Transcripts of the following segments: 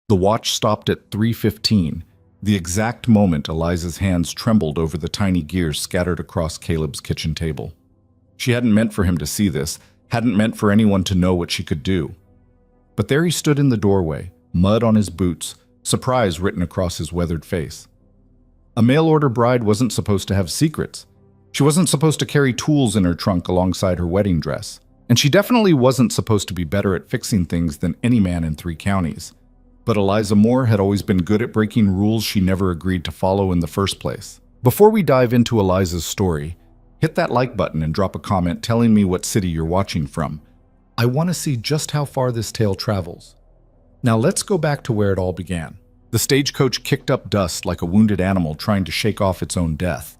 The watch stopped at 3:15, the exact moment Eliza's hands trembled over the tiny gears scattered across Caleb's kitchen table. She hadn't meant for him to see this, hadn't meant for anyone to know what she could do. But there he stood in the doorway, mud on his boots, surprise written across his weathered face. A mail-order bride wasn't supposed to have secrets. She wasn't supposed to carry tools in her trunk alongside her wedding dress. And she definitely wasn't supposed to be better at fixing things than any man in 3 counties. But Eliza Moore had always been good at breaking rules she never agreed to follow in the first place. Before we dive into Eliza's story, hit that like button and drop a comment telling me what city you're watching from. I want to see just how far this tale travels. Now let's go back to where it all began. The stagecoach kicked up dust like a wounded animal trying to shake off its own death.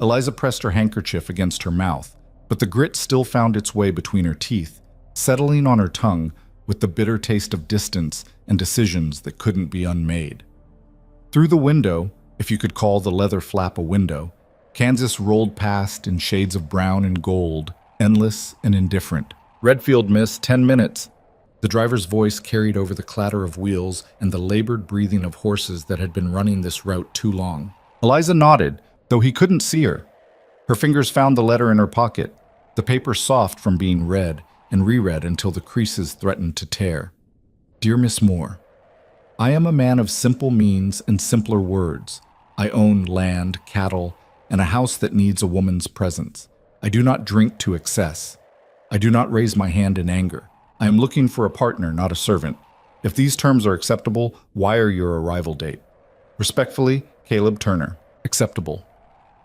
Eliza pressed her handkerchief against her mouth, but the grit still found its way between her teeth, settling on her tongue with the bitter taste of distance and decisions that couldn't be unmade. Through the window, if you could call the leather flap a window, Kansas rolled past in shades of brown and gold, endless and indifferent. Redfield, miss, 10 minutes. The driver's voice carried over the clatter of wheels and the labored breathing of horses that had been running this route too long. Eliza nodded, though he couldn't see her. Her fingers found the letter in her pocket, the paper soft from being read and reread until the creases threatened to tear. Dear Miss Moore, I am a man of simple means and simpler words. I own land, cattle, and a house that needs a woman's presence. I do not drink to excess. I do not raise my hand in anger. I am looking for a partner, not a servant. If these terms are acceptable, wire your arrival date. Respectfully, Caleb Turner. Acceptable.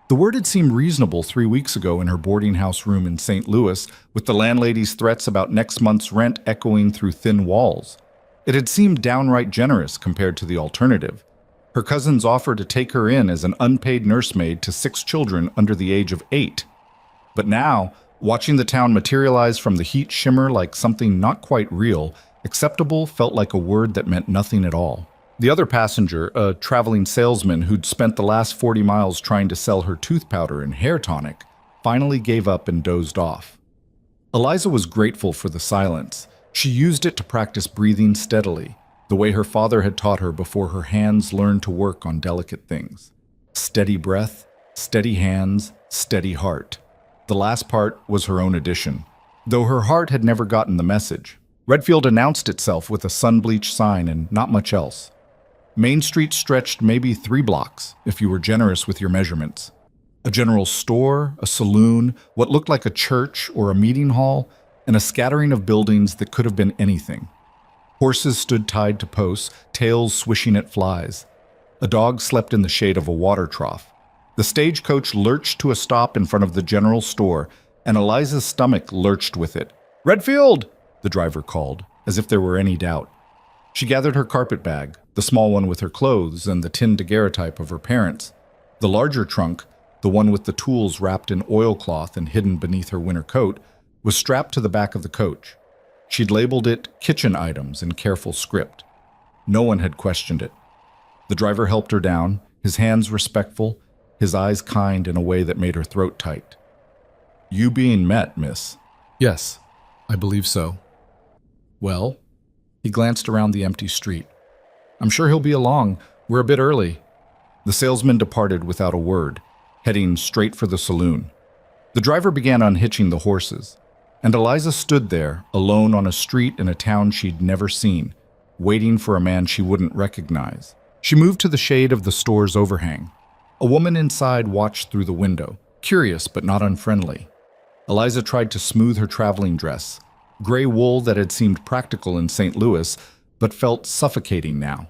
The word had seemed reasonable 3 weeks ago in her boarding house room in St. Louis, with the landlady's threats about next month's rent echoing through thin walls. It had seemed downright generous compared to the alternative. Her cousin's offer to take her in as an unpaid nursemaid to 6 children under the age of 8. But now, watching the town materialize from the heat shimmer like something not quite real, acceptable felt like a word that meant nothing at all. The other passenger, a traveling salesman who'd spent the last 40 miles trying to sell her tooth powder and hair tonic, finally gave up and dozed off. Eliza was grateful for the silence. She used it to practice breathing steadily, the way her father had taught her before her hands learned to work on delicate things. Steady breath, steady hands, steady heart. The last part was her own addition, though her heart had never gotten the message. Redfield announced itself with a sun-bleached sign and not much else. Main Street stretched maybe 3 blocks, if you were generous with your measurements. A general store, a saloon, what looked like a church or a meeting hall, and a scattering of buildings that could have been anything. Horses stood tied to posts, tails swishing at flies. A dog slept in the shade of a water trough. The stagecoach lurched to a stop in front of the general store, and Eliza's stomach lurched with it. "Redfield!" the driver called, as if there were any doubt. She gathered her carpet bag, the small one with her clothes and the tin daguerreotype of her parents. The larger trunk, the one with the tools wrapped in oilcloth and hidden beneath her winter coat, was strapped to the back of the coach. She'd labeled it kitchen items in careful script. No one had questioned it. The driver helped her down, his hands respectful, his eyes kind in a way that made her throat tight. "You being met, miss?" "Yes, I believe so." "Well?" He glanced around the empty street. "I'm sure he'll be along. We're a bit early." The salesman departed without a word, heading straight for the saloon. The driver began unhitching the horses, and Eliza stood there, alone on a street in a town she'd never seen, waiting for a man she wouldn't recognize. She moved to the shade of the store's overhang. A woman inside watched through the window, curious but not unfriendly. Eliza tried to smooth her traveling dress, gray wool that had seemed practical in St. Louis, but felt suffocating now.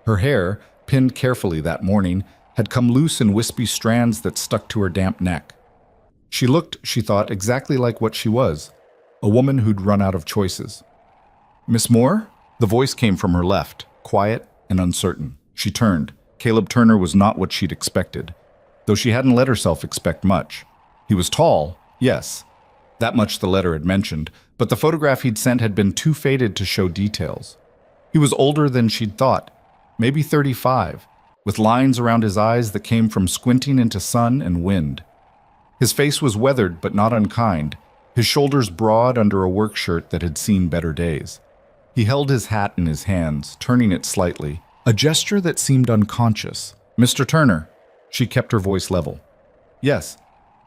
Her hair, pinned carefully that morning, had come loose in wispy strands that stuck to her damp neck. She looked, she thought, exactly like what she was, a woman who'd run out of choices. "Miss Moore?" The voice came from her left, quiet and uncertain. She turned. Caleb Turner was not what she'd expected, though she hadn't let herself expect much. He was tall, yes. That much the letter had mentioned, but the photograph he'd sent had been too faded to show details. He was older than she'd thought, maybe 35, with lines around his eyes that came from squinting into sun and wind. His face was weathered but not unkind, his shoulders broad under a work shirt that had seen better days. He held his hat in his hands, turning it slightly, a gesture that seemed unconscious. "Mr. Turner." She kept her voice level. "Yes,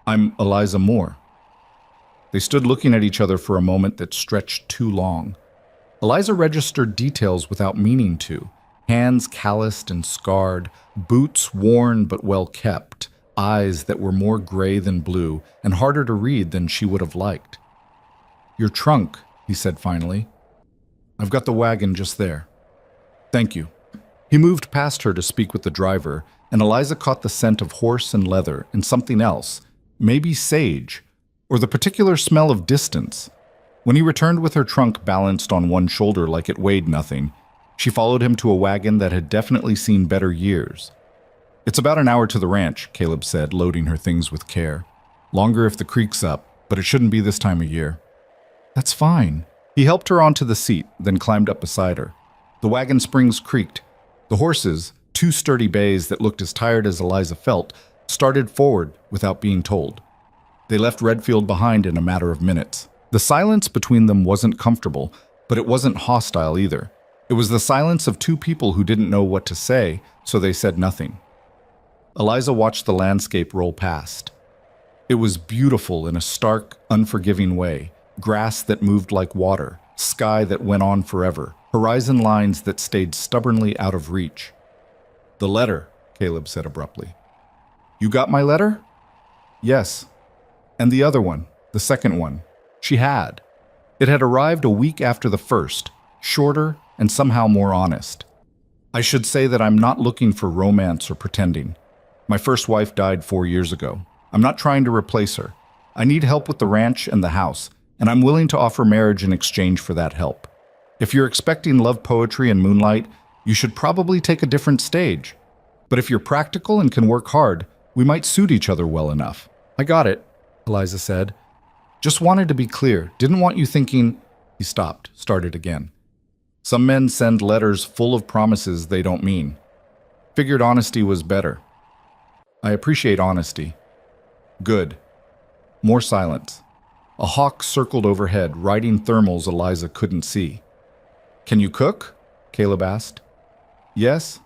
I'm Eliza Moore." They stood looking at each other for a moment that stretched too long. Eliza registered details without meaning to. Hands calloused and scarred, boots worn but well kept, eyes that were more gray than blue and harder to read than she would have liked. "Your trunk," he said finally. "I've got the wagon just there." "Thank you." He moved past her to speak with the driver, and Eliza caught the scent of horse and leather and something else, maybe sage, or the particular smell of distance. When he returned with her trunk balanced on one shoulder like it weighed nothing, she followed him to a wagon that had definitely seen better years. "It's about an hour to the ranch," Caleb said, loading her things with care. "Longer if the creek's up, but it shouldn't be this time of year." "That's fine." He helped her onto the seat, then climbed up beside her. The wagon springs creaked. The horses, two sturdy bays that looked as tired as Eliza felt, started forward without being told. They left Redfield behind in a matter of minutes. The silence between them wasn't comfortable, but it wasn't hostile either. It was the silence of two people who didn't know what to say, so they said nothing. Eliza watched the landscape roll past. It was beautiful in a stark, unforgiving way. Grass that moved like water, sky that went on forever, horizon lines that stayed stubbornly out of reach. "The letter," Caleb said abruptly. "You got my letter?" "Yes." "And the other one, the second one?" She had. It had arrived a week after the first, shorter and somehow more honest. "I should say that I'm not looking for romance or pretending. My first wife died 4 years ago. I'm not trying to replace her. I need help with the ranch and the house, and I'm willing to offer marriage in exchange for that help. If you're expecting love poetry and moonlight, you should probably take a different stage. But if you're practical and can work hard, we might suit each other well enough." "I got it," Eliza said. "Just wanted to be clear. Didn't want you thinking—" He stopped, started again. "Some men send letters full of promises they don't mean. Figured honesty was better." "I appreciate honesty." "Good." More silence. A hawk circled overhead, riding thermals Eliza couldn't see. "Can you cook?" Caleb asked. "Yes."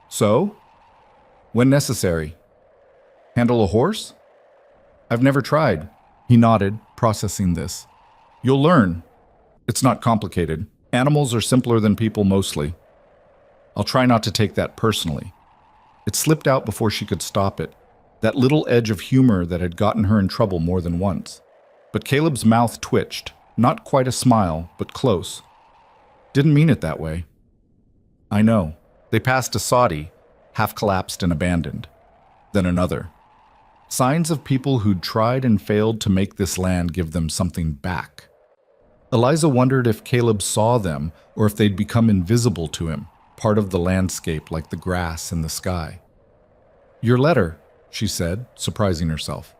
"So?" "When necessary." "Handle a horse?" "I've never tried." He nodded, processing this. "You'll learn. It's not complicated. Animals are simpler than people mostly." "I'll try not to take that personally." It slipped out before she could stop it, that little edge of humor that had gotten her in trouble more than once. But Caleb's mouth twitched, not quite a smile, but close. "Didn't mean it that way." "I know." They passed a soddy, half-collapsed and abandoned. Then another. Signs of people who'd tried and failed to make this land give them something back. Eliza wondered if Caleb saw them or if they'd become invisible to him, part of the landscape like the grass and the sky. "Your letter," she said, surprising herself.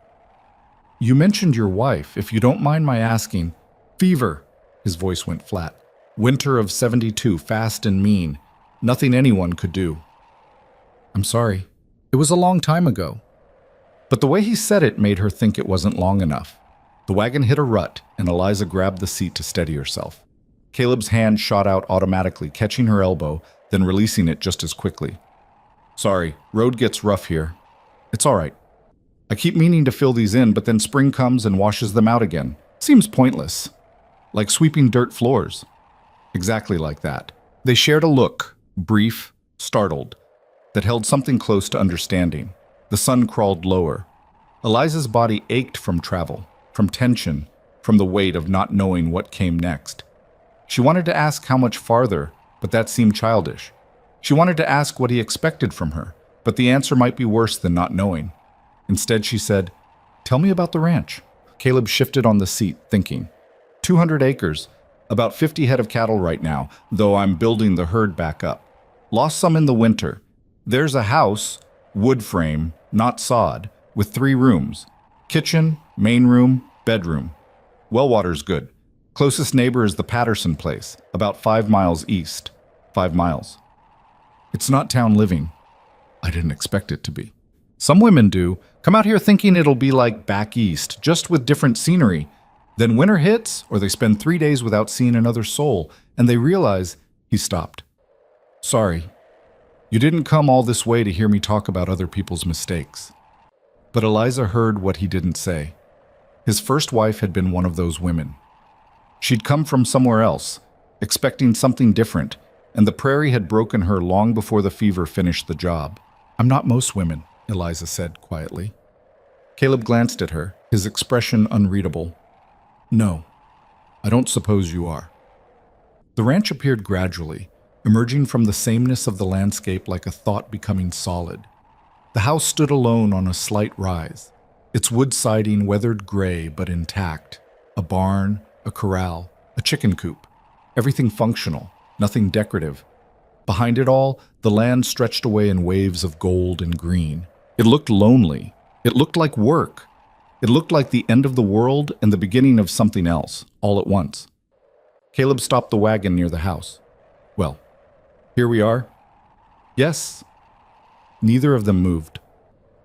"You mentioned your wife, if you don't mind my asking." "Fever." His voice went flat. "Winter of 72, fast and mean. Nothing anyone could do." "I'm sorry. It was a long time ago." But the way he said it made her think it wasn't long enough. The wagon hit a rut, and Eliza grabbed the seat to steady herself. Caleb's hand shot out automatically, catching her elbow, then releasing it just as quickly. "Sorry, road gets rough here." "It's all right. I keep meaning to fill these in, but then spring comes and washes them out again. Seems pointless. Like sweeping dirt floors." Exactly like that. They shared a look, brief, startled, that held something close to understanding. The sun crawled lower. Eliza's body ached from travel, from tension, from the weight of not knowing what came next. She wanted to ask how much farther, but that seemed childish. She wanted to ask what he expected from her, but the answer might be worse than not knowing. Instead, she said, "Tell me about the ranch." Caleb shifted on the seat, thinking. 200 acres, about 50 head of cattle right now, though I'm building the herd back up. Lost some in the winter. There's a house, wood frame, not sod, with 3 rooms. Kitchen, main room, bedroom. Well water's good. Closest neighbor is the Patterson place, about 5 miles east. 5 miles. It's not town living. I didn't expect it to be. Some women do. Come out here thinking it'll be like back east, just with different scenery. Then winter hits, or they spend 3 days without seeing another soul, and they realize he stopped. Sorry, you didn't come all this way to hear me talk about other people's mistakes. But Eliza heard what he didn't say. His first wife had been one of those women. She'd come from somewhere else, expecting something different, and the prairie had broken her long before the fever finished the job. I'm not most women, Eliza said quietly. Caleb glanced at her, his expression unreadable. No, I don't suppose you are. The ranch appeared gradually, emerging from the sameness of the landscape like a thought becoming solid. The house stood alone on a slight rise, its wood siding weathered gray but intact. A barn, a corral, a chicken coop. Everything functional, nothing decorative. Behind it all, the land stretched away in waves of gold and green. It looked lonely. It looked like work. It looked like the end of the world and the beginning of something else, all at once. Caleb stopped the wagon near the house. Well, here we are. Yes. Neither of them moved.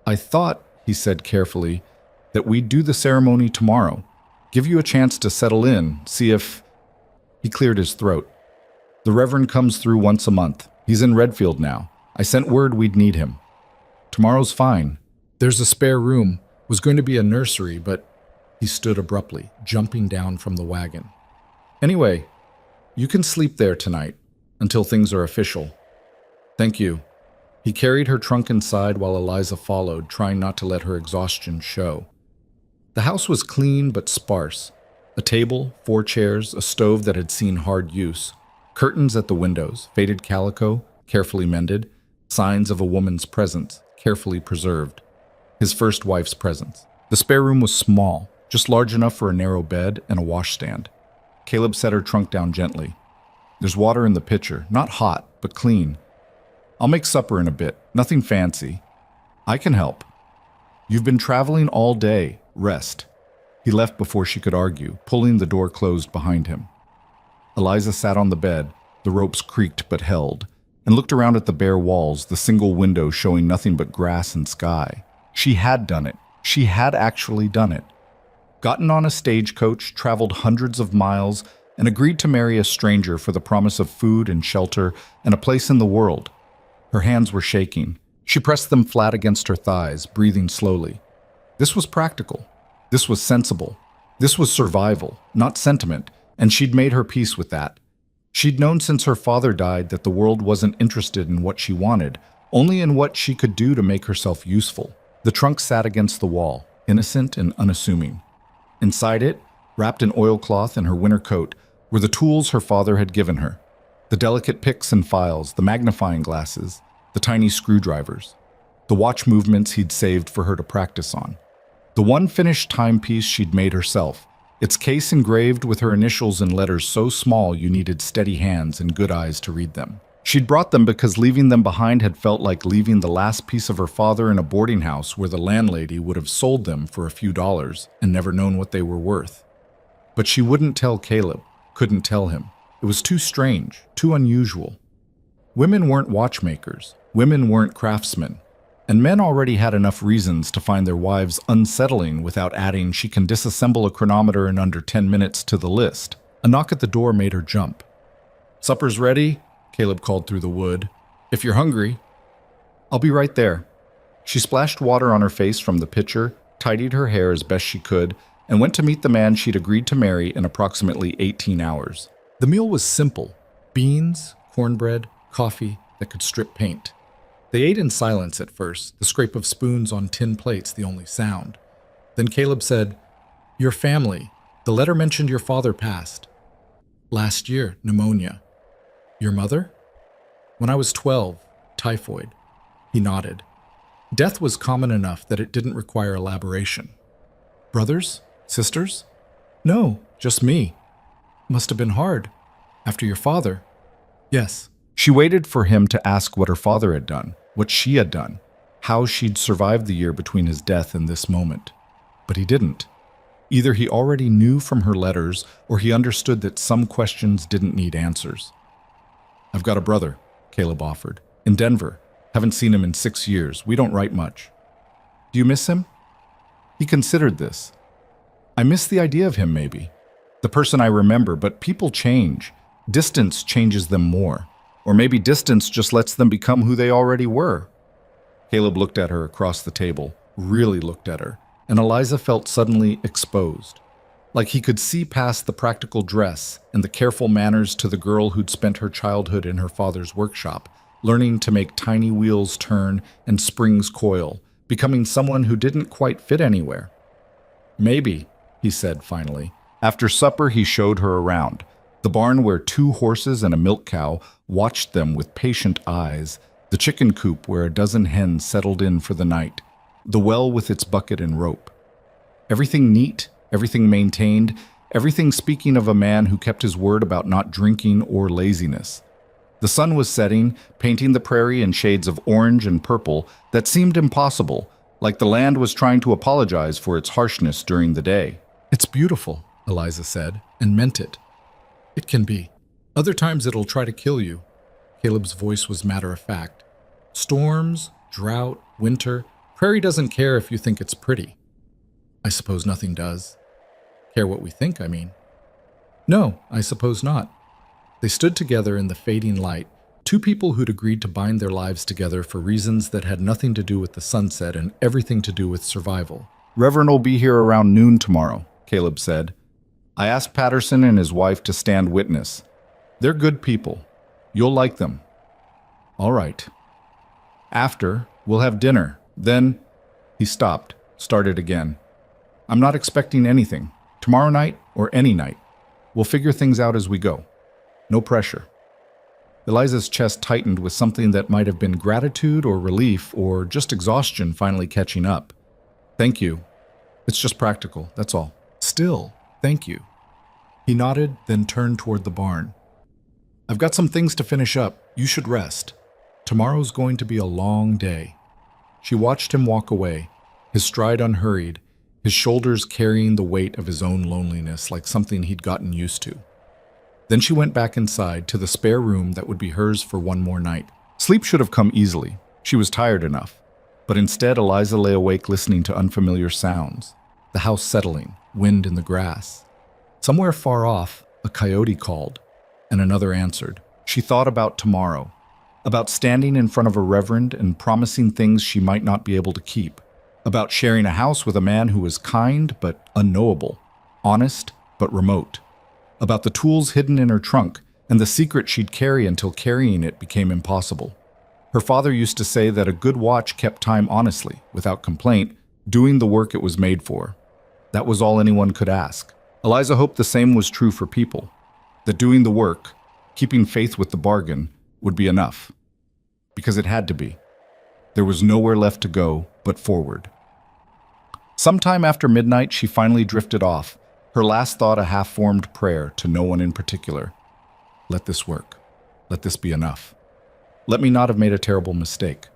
I thought, he said carefully, that we'd do the ceremony tomorrow. Give you a chance to settle in, see if... He cleared his throat. The Reverend comes through once a month. He's in Redfield now. I sent word we'd need him. Tomorrow's fine. There's a spare room. Was going to be a nursery, but... He stood abruptly, jumping down from the wagon. Anyway, you can sleep there tonight, until things are official. Thank you. He carried her trunk inside while Eliza followed, trying not to let her exhaustion show. The house was clean but sparse. A table, 4 chairs, a stove that had seen hard use, curtains at the windows, faded calico, carefully mended, signs of a woman's presence, carefully preserved. His first wife's presence. The spare room was small, just large enough for a narrow bed and a washstand. Caleb set her trunk down gently. There's water in the pitcher, not hot, but clean. I'll make supper in a bit, nothing fancy. I can help. You've been traveling all day. Rest. He left before she could argue, pulling the door closed behind him. Eliza sat on the bed, the ropes creaked but held, and looked around at the bare walls, the single window showing nothing but grass and sky. She had done it. She had actually done it. Gotten on a stagecoach, traveled hundreds of miles, and agreed to marry a stranger for the promise of food and shelter and a place in the world. Her hands were shaking. She pressed them flat against her thighs, breathing slowly. This was practical. This was sensible. This was survival, not sentiment, and she'd made her peace with that. She'd known since her father died that the world wasn't interested in what she wanted, only in what she could do to make herself useful. The trunk sat against the wall, innocent and unassuming. Inside it, wrapped in oilcloth and her winter coat, were the tools her father had given her. The delicate picks and files, the magnifying glasses, the tiny screwdrivers, the watch movements he'd saved for her to practice on. The one finished timepiece she'd made herself, its case engraved with her initials in letters so small you needed steady hands and good eyes to read them. She'd brought them because leaving them behind had felt like leaving the last piece of her father in a boarding house where the landlady would have sold them for a few dollars and never known what they were worth. But she wouldn't tell Caleb, couldn't tell him. It was too strange, too unusual. Women weren't watchmakers, women weren't craftsmen. And men already had enough reasons to find their wives unsettling without adding she can disassemble a chronometer in under 10 minutes to the list. A knock at the door made her jump. Supper's ready, Caleb called through the wood. If you're hungry. I'll be right there. She splashed water on her face from the pitcher, tidied her hair as best she could, and went to meet the man she'd agreed to marry in approximately 18 hours. The meal was simple. Beans, cornbread, coffee that could strip paint. They ate in silence at first, the scrape of spoons on tin plates the only sound. Then Caleb said, Your family. The letter mentioned your father passed. Last year, pneumonia. Your mother? When I was 12, typhoid. He nodded. Death was common enough that it didn't require elaboration. Brothers? Sisters? No, just me. Must have been hard. After your father? Yes. She waited for him to ask what her father had done, what she had done, how she'd survived the year between his death and this moment. But he didn't. Either he already knew from her letters, or he understood that some questions didn't need answers. I've got a brother, Caleb offered. In Denver. Haven't seen him in 6 years. We don't write much. Do you miss him? He considered this. I miss the idea of him, maybe. The person I remember, but people change. Distance changes them more. Or maybe distance just lets them become who they already were. Caleb looked at her across the table, really looked at her, and Eliza felt suddenly exposed. Like he could see past the practical dress and the careful manners to the girl who'd spent her childhood in her father's workshop, learning to make tiny wheels turn and springs coil, becoming someone who didn't quite fit anywhere. Maybe, he said finally. After supper, he showed her around. The barn where 2 horses and a milk cow watched them with patient eyes, the chicken coop where a dozen hens settled in for the night, the well with its bucket and rope. Everything neat, everything maintained, everything speaking of a man who kept his word about not drinking or laziness. The sun was setting, painting the prairie in shades of orange and purple that seemed impossible, like the land was trying to apologize for its harshness during the day. "It's beautiful," Eliza said, and meant it. "It can be. Other times it'll try to kill you." Caleb's voice was matter-of-fact. "Storms, drought, winter, prairie doesn't care if you think it's pretty." "I suppose nothing does." "Care what we think, I mean." "No, I suppose not." They stood together in the fading light, 2 people who'd agreed to bind their lives together for reasons that had nothing to do with the sunset and everything to do with survival. "Reverend will be here around noon tomorrow," Caleb said. "I asked Patterson and his wife to stand witness. They're good people. You'll like them." "All right." "After, we'll have dinner. Then—" He stopped, started again. "I'm not expecting anything. Tomorrow night or any night. We'll figure things out as we go. No pressure." Eliza's chest tightened with something that might have been gratitude or relief or just exhaustion finally catching up. "Thank you. It's just practical, that's all." "Still, thank you." He nodded, then turned toward the barn. "I've got some things to finish up. You should rest. Tomorrow's going to be a long day." She watched him walk away, his stride unhurried, his shoulders carrying the weight of his own loneliness like something he'd gotten used to. Then she went back inside to the spare room that would be hers for one more night. Sleep should have come easily. She was tired enough. But instead, Eliza lay awake listening to unfamiliar sounds. The house settling, wind in the grass. Somewhere far off, a coyote called, and another answered. She thought about tomorrow, about standing in front of a reverend and promising things she might not be able to keep, about sharing a house with a man who was kind but unknowable, honest but remote, about the tools hidden in her trunk and the secret she'd carry until carrying it became impossible. Her father used to say that a good watch kept time honestly, without complaint, doing the work it was made for. That was all anyone could ask. Eliza hoped the same was true for people, that doing the work, keeping faith with the bargain, would be enough. Because it had to be. There was nowhere left to go but forward. Sometime after midnight, she finally drifted off, her last thought a half-formed prayer to no one in particular. Let this work. Let this be enough. Let me not have made a terrible mistake.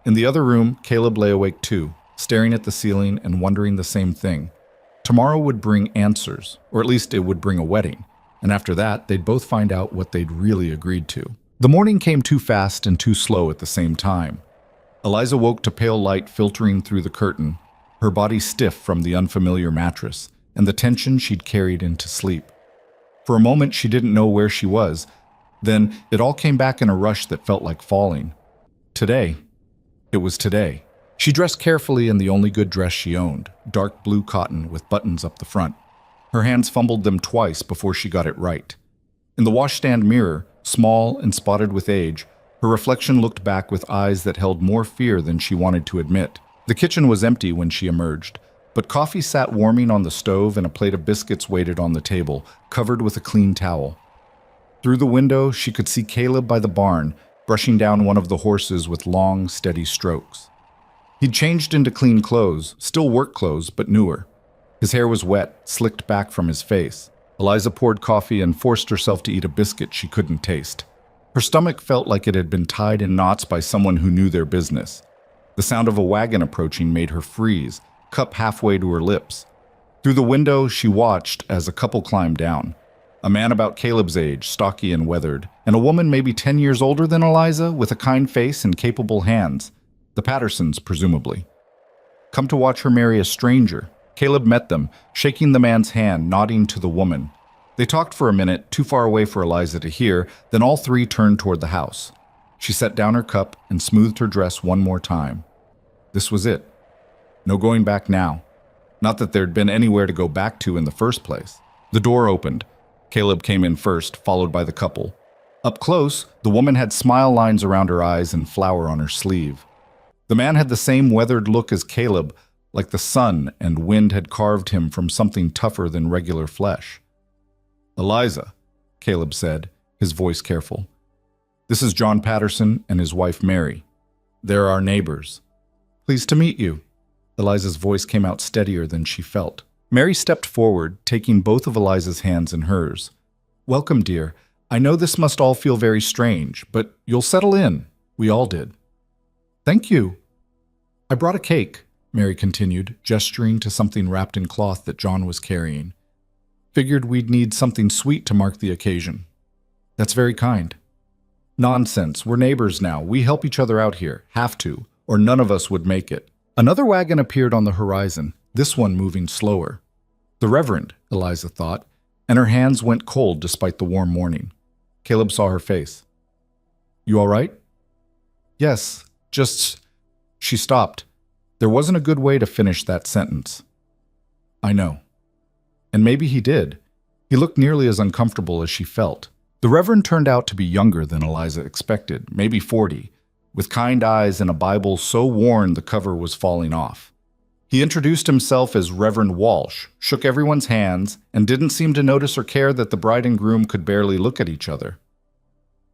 In the other room, Caleb lay awake too, staring at the ceiling and wondering the same thing. Tomorrow would bring answers, or at least it would bring a wedding, and after that, they'd both find out what they'd really agreed to. The morning came too fast and too slow at the same time. Eliza woke to pale light filtering through the curtain, her body stiff from the unfamiliar mattress and the tension she'd carried into sleep. For a moment, she didn't know where she was. Then it all came back in a rush that felt like falling. Today. It was today. She dressed carefully in the only good dress she owned, dark blue cotton with buttons up the front. Her hands fumbled them twice before she got it right. In the washstand mirror, small and spotted with age, her reflection looked back with eyes that held more fear than she wanted to admit. The kitchen was empty when she emerged, but coffee sat warming on the stove and a plate of biscuits waited on the table, covered with a clean towel. Through the window, she could see Caleb by the barn, brushing down one of the horses with long, steady strokes. He'd changed into clean clothes, still work clothes, but newer. His hair was wet, slicked back from his face. Eliza poured coffee and forced herself to eat a biscuit she couldn't taste. Her stomach felt like it had been tied in knots by someone who knew their business. The sound of a wagon approaching made her freeze, cup halfway to her lips. Through the window, she watched as a couple climbed down. A man about Caleb's age, stocky and weathered, and a woman maybe 10 years older than Eliza, with a kind face and capable hands. The Pattersons, presumably. Come to watch her marry a stranger, Caleb met them, shaking the man's hand, nodding to the woman. They talked for a minute, too far away for Eliza to hear, then all three turned toward the house. She set down her cup and smoothed her dress one more time. This was it. No going back now. Not that there'd been anywhere to go back to in the first place. The door opened. Caleb came in first, followed by the couple. Up close, the woman had smile lines around her eyes and flower on her sleeve. The man had the same weathered look as Caleb, like the sun and wind had carved him from something tougher than regular flesh. "Eliza," Caleb said, his voice careful. "This is John Patterson and his wife Mary. They're our neighbors." "Pleased to meet you." Eliza's voice came out steadier than she felt. Mary stepped forward, taking both of Eliza's hands in hers. "Welcome, dear. I know this must all feel very strange, but you'll settle in. We all did." "Thank you." "I brought a cake," Mary continued, gesturing to something wrapped in cloth that John was carrying. "Figured we'd need something sweet to mark the occasion." "That's very kind." "Nonsense. We're neighbors now. We help each other out here. Have to, or none of us would make it." Another wagon appeared on the horizon, this one moving slower. The Reverend, Eliza thought, and her hands went cold despite the warm morning. Caleb saw her face. "You all right?" "Yes, just..." She stopped. There wasn't a good way to finish that sentence. "I know." And maybe he did. He looked nearly as uncomfortable as she felt. The Reverend turned out to be younger than Eliza expected, maybe 40, with kind eyes and a Bible so worn the cover was falling off. He introduced himself as Reverend Walsh, shook everyone's hands, and didn't seem to notice or care that the bride and groom could barely look at each other.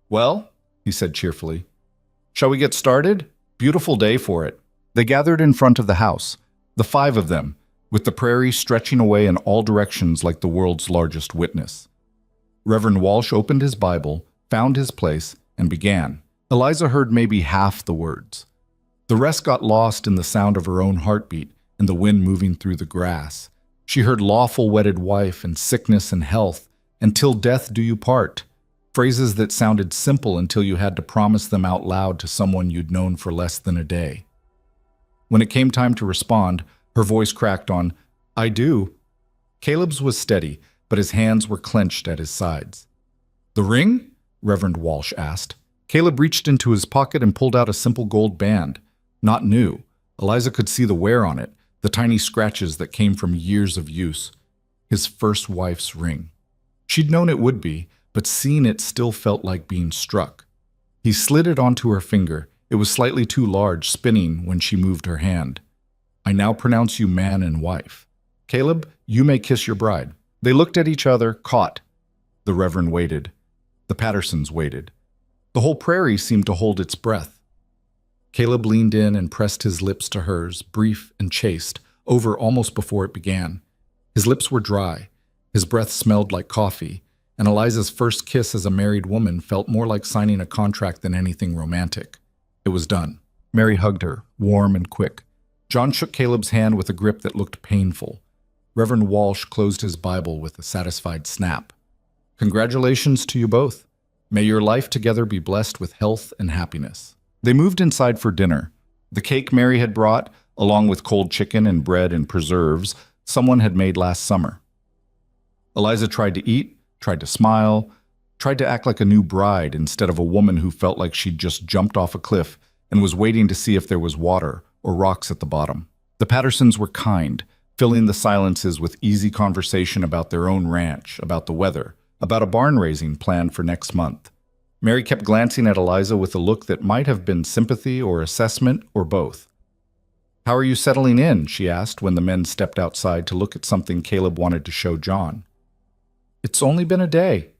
"Well," he said cheerfully, "shall we get started? Beautiful day for it." They gathered in front of the house, the 5 of them, with the prairie stretching away in all directions like the world's largest witness. Reverend Walsh opened his Bible, found his place, and began. Eliza heard maybe half the words. The rest got lost in the sound of her own heartbeat and the wind moving through the grass. She heard "lawful wedded wife" and "sickness and health," and "till death do you part," phrases that sounded simple until you had to promise them out loud to someone you'd known for less than a day. When it came time to respond, her voice cracked on, "I do." Caleb's was steady, but his hands were clenched at his sides. "The ring?" Reverend Walsh asked. Caleb reached into his pocket and pulled out a simple gold band. Not new. Eliza could see the wear on it, the tiny scratches that came from years of use. His first wife's ring. She'd known it would be, but seeing it still felt like being struck. He slid it onto her finger. It was slightly too large, spinning when she moved her hand. "I now pronounce you man and wife. Caleb, you may kiss your bride." They looked at each other, caught. The Reverend waited. The Pattersons waited. The whole prairie seemed to hold its breath. Caleb leaned in and pressed his lips to hers, brief and chaste, over almost before it began. His lips were dry. His breath smelled like coffee, and Eliza's first kiss as a married woman felt more like signing a contract than anything romantic. It was done. Mary hugged her, warm and quick. John shook Caleb's hand with a grip that looked painful. Reverend Walsh closed his Bible with a satisfied snap. "Congratulations to you both. May your life together be blessed with health and happiness." They moved inside for dinner. The cake Mary had brought, along with cold chicken and bread and preserves, someone had made last summer. Eliza tried to eat, tried to smile, tried to act like a new bride instead of a woman who felt like she'd just jumped off a cliff and was waiting to see if there was water or rocks at the bottom. The Pattersons were kind, filling the silences with easy conversation about their own ranch, about the weather, about a barn raising planned for next month. Mary kept glancing at Eliza with a look that might have been sympathy or assessment or both. "How are you settling in?" she asked when the men stepped outside to look at something Caleb wanted to show John. "It's only been a day."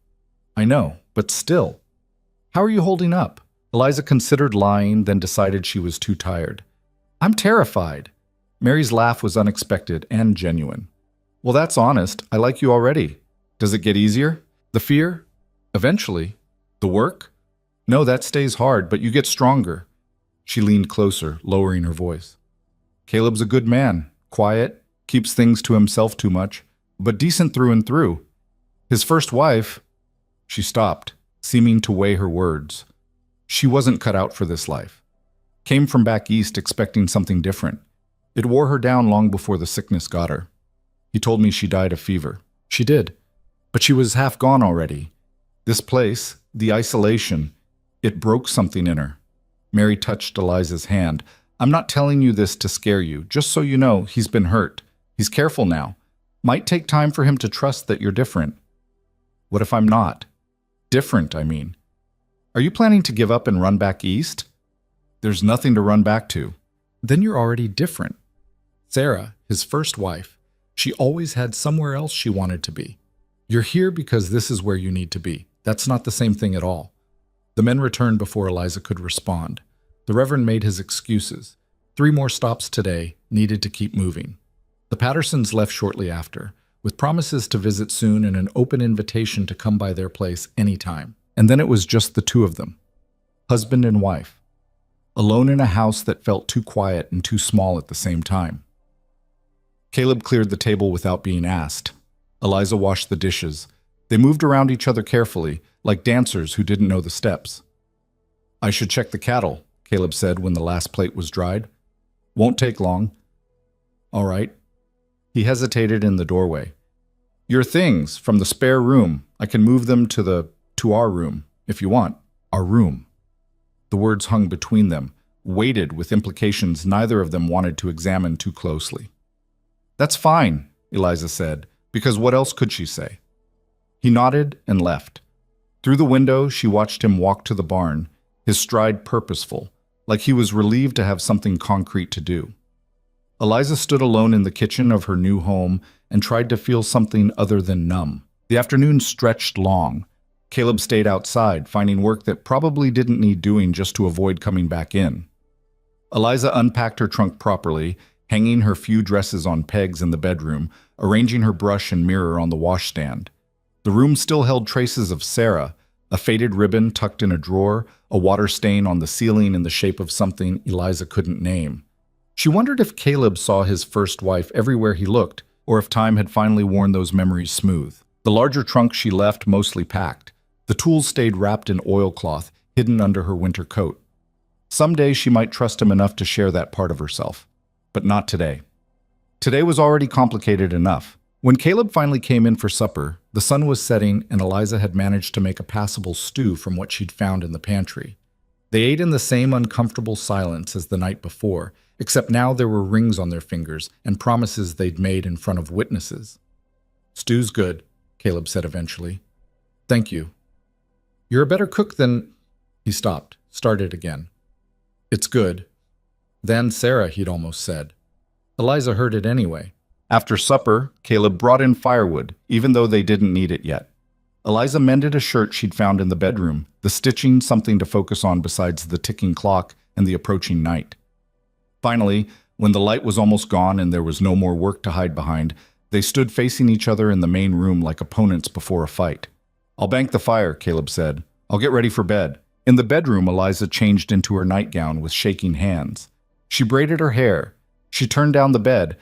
"I know, but still." "How are you holding up?" Eliza considered lying, then decided she was too tired. "I'm terrified." Mary's laugh was unexpected and genuine. "Well, that's honest. I like you already. Does it get easier? The fear? Eventually. The work? No, that stays hard, but you get stronger." She leaned closer, lowering her voice. "Caleb's a good man, quiet, keeps things to himself too much, but decent through and through. His first wife..." She stopped, seeming to weigh her words. She wasn't cut out for this life. Came from back east expecting something different. It wore her down long before the sickness got her. He told me she died of fever. She did. But she was half gone already. This place, the isolation, it broke something in her. Mary touched Eliza's hand. I'm not telling you this to scare you. Just so you know, he's been hurt. He's careful now. Might take time for him to trust that you're different. What if I'm not? Different, I mean. Are you planning to give up and run back east? There's nothing to run back to. Then you're already different. Sarah, his first wife, she always had somewhere else she wanted to be. You're here because this is where you need to be. That's not the same thing at all. The men returned before Eliza could respond. The Reverend made his excuses. 3 more stops today, needed to keep moving. The Pattersons left shortly after, with promises to visit soon and an open invitation to come by their place anytime. And then it was just the 2 of them, husband and wife, alone in a house that felt too quiet and too small at the same time. Caleb cleared the table without being asked. Eliza washed the dishes. They moved around each other carefully, like dancers who didn't know the steps. I should check the cattle, Caleb said when the last plate was dried. Won't take long. All right. He hesitated in the doorway. Your things from the spare room. I can move them to our room, if you want. Our room. The words hung between them, weighted with implications neither of them wanted to examine too closely. That's fine, Eliza said, because what else could she say? He nodded and left. Through the window, she watched him walk to the barn, his stride purposeful, like he was relieved to have something concrete to do. Eliza stood alone in the kitchen of her new home and tried to feel something other than numb. The afternoon stretched long. Caleb stayed outside, finding work that probably didn't need doing just to avoid coming back in. Eliza unpacked her trunk properly, hanging her few dresses on pegs in the bedroom, arranging her brush and mirror on the washstand. The room still held traces of Sarah, a faded ribbon tucked in a drawer, a water stain on the ceiling in the shape of something Eliza couldn't name. She wondered if Caleb saw his first wife everywhere he looked, or if time had finally worn those memories smooth. The larger trunk she left mostly packed. The tools stayed wrapped in oilcloth, hidden under her winter coat. Someday she might trust him enough to share that part of herself. But not today. Today was already complicated enough. When Caleb finally came in for supper, the sun was setting and Eliza had managed to make a passable stew from what she'd found in the pantry. They ate in the same uncomfortable silence as the night before, except now there were rings on their fingers and promises they'd made in front of witnesses. Stew's good, Caleb said eventually. Thank you. You're a better cook than... He stopped, started again. It's good. Than Sarah, he'd almost said. Eliza heard it anyway. After supper, Caleb brought in firewood, even though they didn't need it yet. Eliza mended a shirt she'd found in the bedroom, the stitching something to focus on besides the ticking clock and the approaching night. Finally, when the light was almost gone and there was no more work to hide behind, they stood facing each other in the main room like opponents before a fight. I'll bank the fire, Caleb said. I'll get ready for bed. In the bedroom, Eliza changed into her nightgown with shaking hands. She braided her hair. She turned down the bed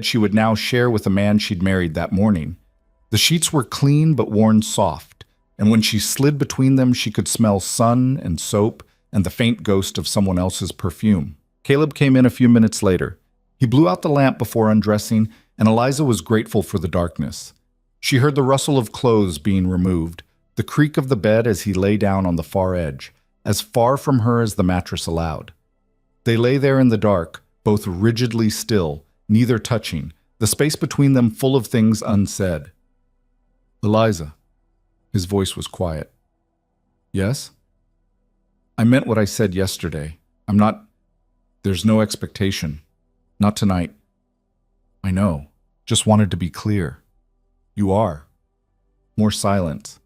she would now share with a man she'd married that morning. The sheets were clean but worn soft, and when she slid between them, she could smell sun and soap and the faint ghost of someone else's perfume. Caleb came in a few minutes later. He blew out the lamp before undressing, and Eliza was grateful for the darkness. She heard the rustle of clothes being removed, the creak of the bed as he lay down on the far edge, as far from her as the mattress allowed. They lay there in the dark, both rigidly still, neither touching, the space between them full of things unsaid. Eliza. His voice was quiet. Yes? I meant what I said yesterday. There's no expectation. Not tonight. I know. Just wanted to be clear. You are. More silence.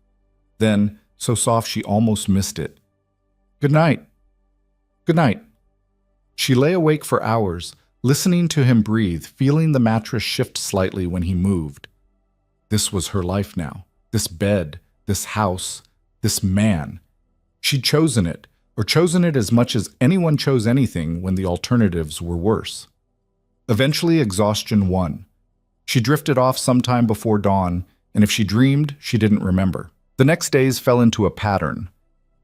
Then, so soft she almost missed it. Good night. Good night. She lay awake for hours, listening to him breathe, feeling the mattress shift slightly when he moved. This was her life now. This bed, this house, this man. She'd chosen it, or chosen it as much as anyone chose anything when the alternatives were worse. Eventually, exhaustion won. She drifted off sometime before dawn, and if she dreamed, she didn't remember. The next days fell into a pattern.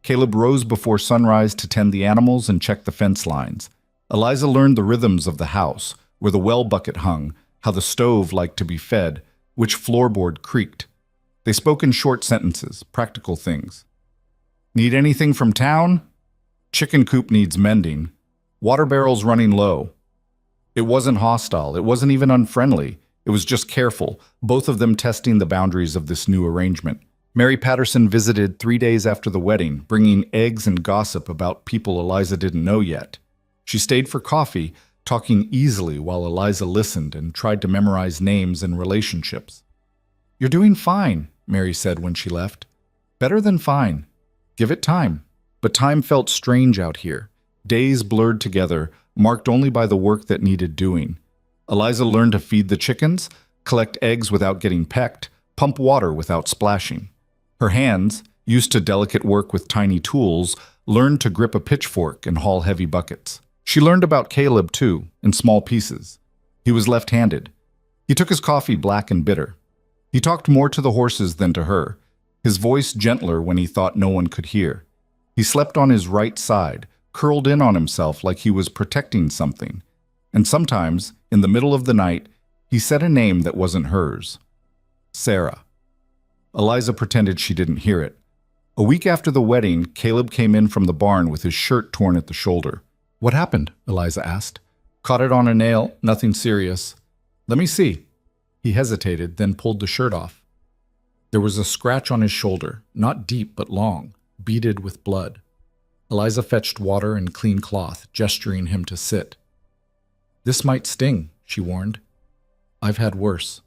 Caleb rose before sunrise to tend the animals and check the fence lines. Eliza learned the rhythms of the house, where the well bucket hung, how the stove liked to be fed, which floorboard creaked. They spoke in short sentences, practical things. Need anything from town? Chicken coop needs mending. Water barrel's running low. It wasn't hostile. It wasn't even unfriendly. It was just careful, both of them testing the boundaries of this new arrangement. Mary Patterson visited 3 days after the wedding, bringing eggs and gossip about people Eliza didn't know yet. She stayed for coffee, talking easily while Eliza listened and tried to memorize names and relationships. "You're doing fine," Mary said when she left. "Better than fine. Give it time." But time felt strange out here. Days blurred together, marked only by the work that needed doing. Eliza learned to feed the chickens, collect eggs without getting pecked, pump water without splashing. Her hands, used to delicate work with tiny tools, learned to grip a pitchfork and haul heavy buckets. She learned about Caleb, too, in small pieces. He was left-handed. He took his coffee black and bitter. He talked more to the horses than to her, his voice gentler when he thought no one could hear. He slept on his right side, curled in on himself like he was protecting something. And sometimes, in the middle of the night, he said a name that wasn't hers. Sarah. Eliza pretended she didn't hear it. A week after the wedding, Caleb came in from the barn with his shirt torn at the shoulder. "What happened?" Eliza asked. "Caught it on a nail, nothing serious." "Let me see." He hesitated, then pulled the shirt off. There was a scratch on his shoulder, not deep but long, beaded with blood. Eliza fetched water and clean cloth, gesturing him to sit. "This might sting," she warned. "I've had worse."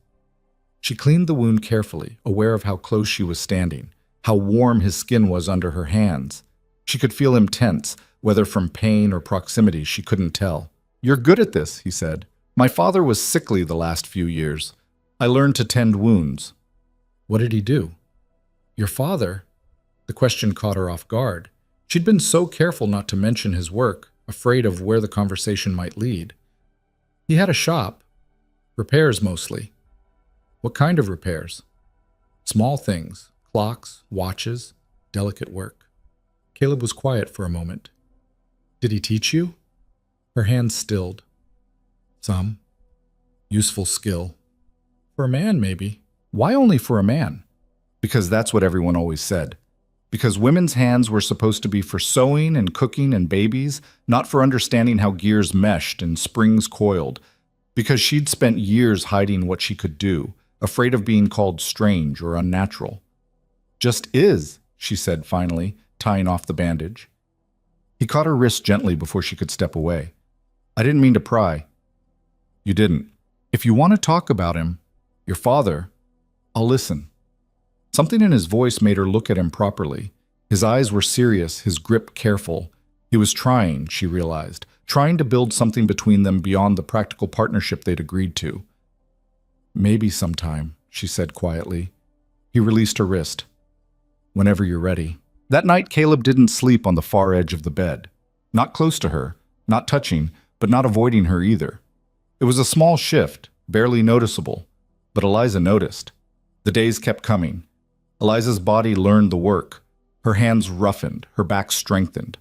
She cleaned the wound carefully, aware of how close she was standing, how warm his skin was under her hands. She could feel him tense, whether from pain or proximity, she couldn't tell. "You're good at this," he said. "My father was sickly the last few years. I learned to tend wounds." "What did he do?" "Your father?" The question caught her off guard. She'd been so careful not to mention his work, afraid of where the conversation might lead. "He had a shop. Repairs mostly." "What kind of repairs?" "Small things. Clocks, watches, delicate work." Caleb was quiet for a moment. "Did he teach you?" Her hands stilled. "Some. Useful skill. For a man, maybe." "Why only for a man?" "Because that's what everyone always said. Because women's hands were supposed to be for sewing and cooking and babies, not for understanding how gears meshed and springs coiled. Because she'd spent years hiding what she could do, afraid of being called strange or unnatural." "Just is," she said finally, tying off the bandage. He caught her wrist gently before she could step away. "I didn't mean to pry." "You didn't. If you want to talk about him, your father, I'll listen." Something in his voice made her look at him properly. His eyes were serious, his grip careful. He was trying, she realized, trying to build something between them beyond the practical partnership they'd agreed to. "Maybe sometime," she said quietly. He released her wrist. "Whenever you're ready." That night, Caleb didn't sleep on the far edge of the bed. Not close to her, not touching, but not avoiding her either. It was a small shift, barely noticeable, but Eliza noticed. The days kept coming. Eliza's body learned the work. Her hands roughened, her back strengthened.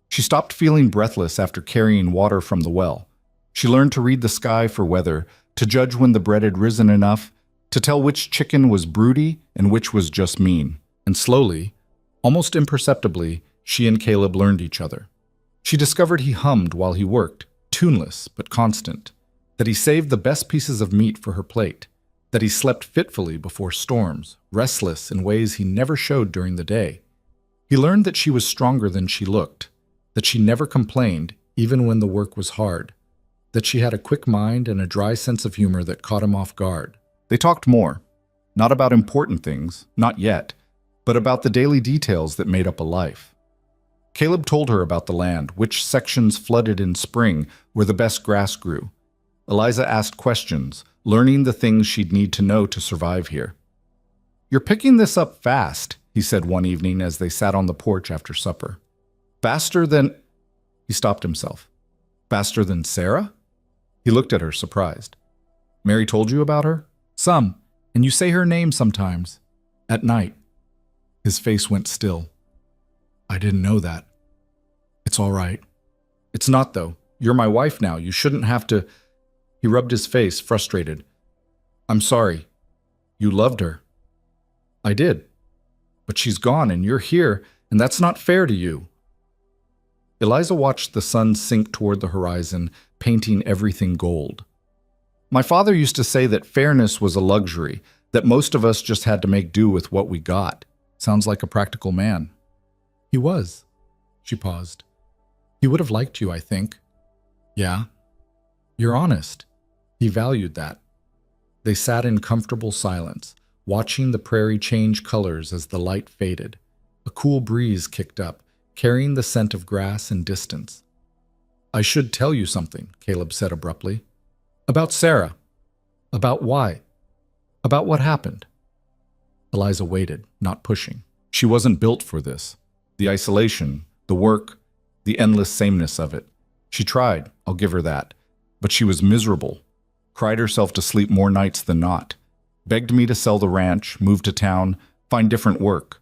She stopped feeling breathless after carrying water from the well. She learned to read the sky for weather, to judge when the bread had risen enough, to tell which chicken was broody and which was just mean. And slowly, almost imperceptibly, she and Caleb learned each other. She discovered he hummed while he worked, tuneless but constant, that he saved the best pieces of meat for her plate, that he slept fitfully before storms, restless in ways he never showed during the day. He learned that she was stronger than she looked, that she never complained, even when the work was hard, that she had a quick mind and a dry sense of humor that caught him off guard. They talked more, not about important things, not yet, but about the daily details that made up a life. Caleb told her about the land, which sections flooded in spring, where the best grass grew. Eliza asked questions, learning the things she'd need to know to survive here. "You're picking this up fast," he said one evening as they sat on the porch after supper. "Faster than—" He stopped himself. "Faster than Sarah?" He looked at her, surprised. "Mary told you about her?" "Some, and you say her name sometimes. At night." His face went still. "I didn't know that." "It's all right." "It's not, though. You're my wife now. You shouldn't have to—" He rubbed his face, frustrated. I'm sorry. You loved her. I did. But she's gone and you're here, and that's not fair to you. Eliza watched the sun sink toward the horizon, painting everything gold. My father used to say that fairness was a luxury, that most of us just had to make do with what we got. Sounds like a practical man. He was. She paused. He would have liked you, I think. Yeah. You're honest. He valued that. They sat in comfortable silence, watching the prairie change colors as the light faded. A cool breeze kicked up, carrying the scent of grass and distance. I should tell you something, Caleb said abruptly. About Sarah. About why. About what happened. Eliza waited, not pushing. She wasn't built for this. The isolation, the work, the endless sameness of it. She tried, I'll give her that. But she was miserable. Cried herself to sleep more nights than not. Begged me to sell the ranch, move to town, find different work.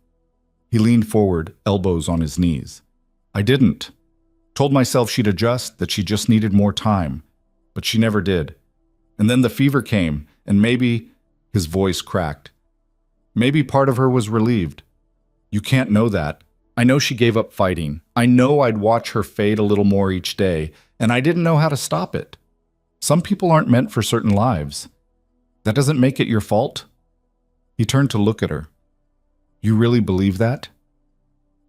He leaned forward, elbows on his knees. I didn't. Told myself she'd adjust, that she just needed more time. But she never did. And then the fever came, and maybe, his voice cracked. Maybe part of her was relieved. You can't know that. I know she gave up fighting. I know I'd watch her fade a little more each day, and I didn't know how to stop it. Some people aren't meant for certain lives. That doesn't make it your fault. He turned to look at her. You really believe that?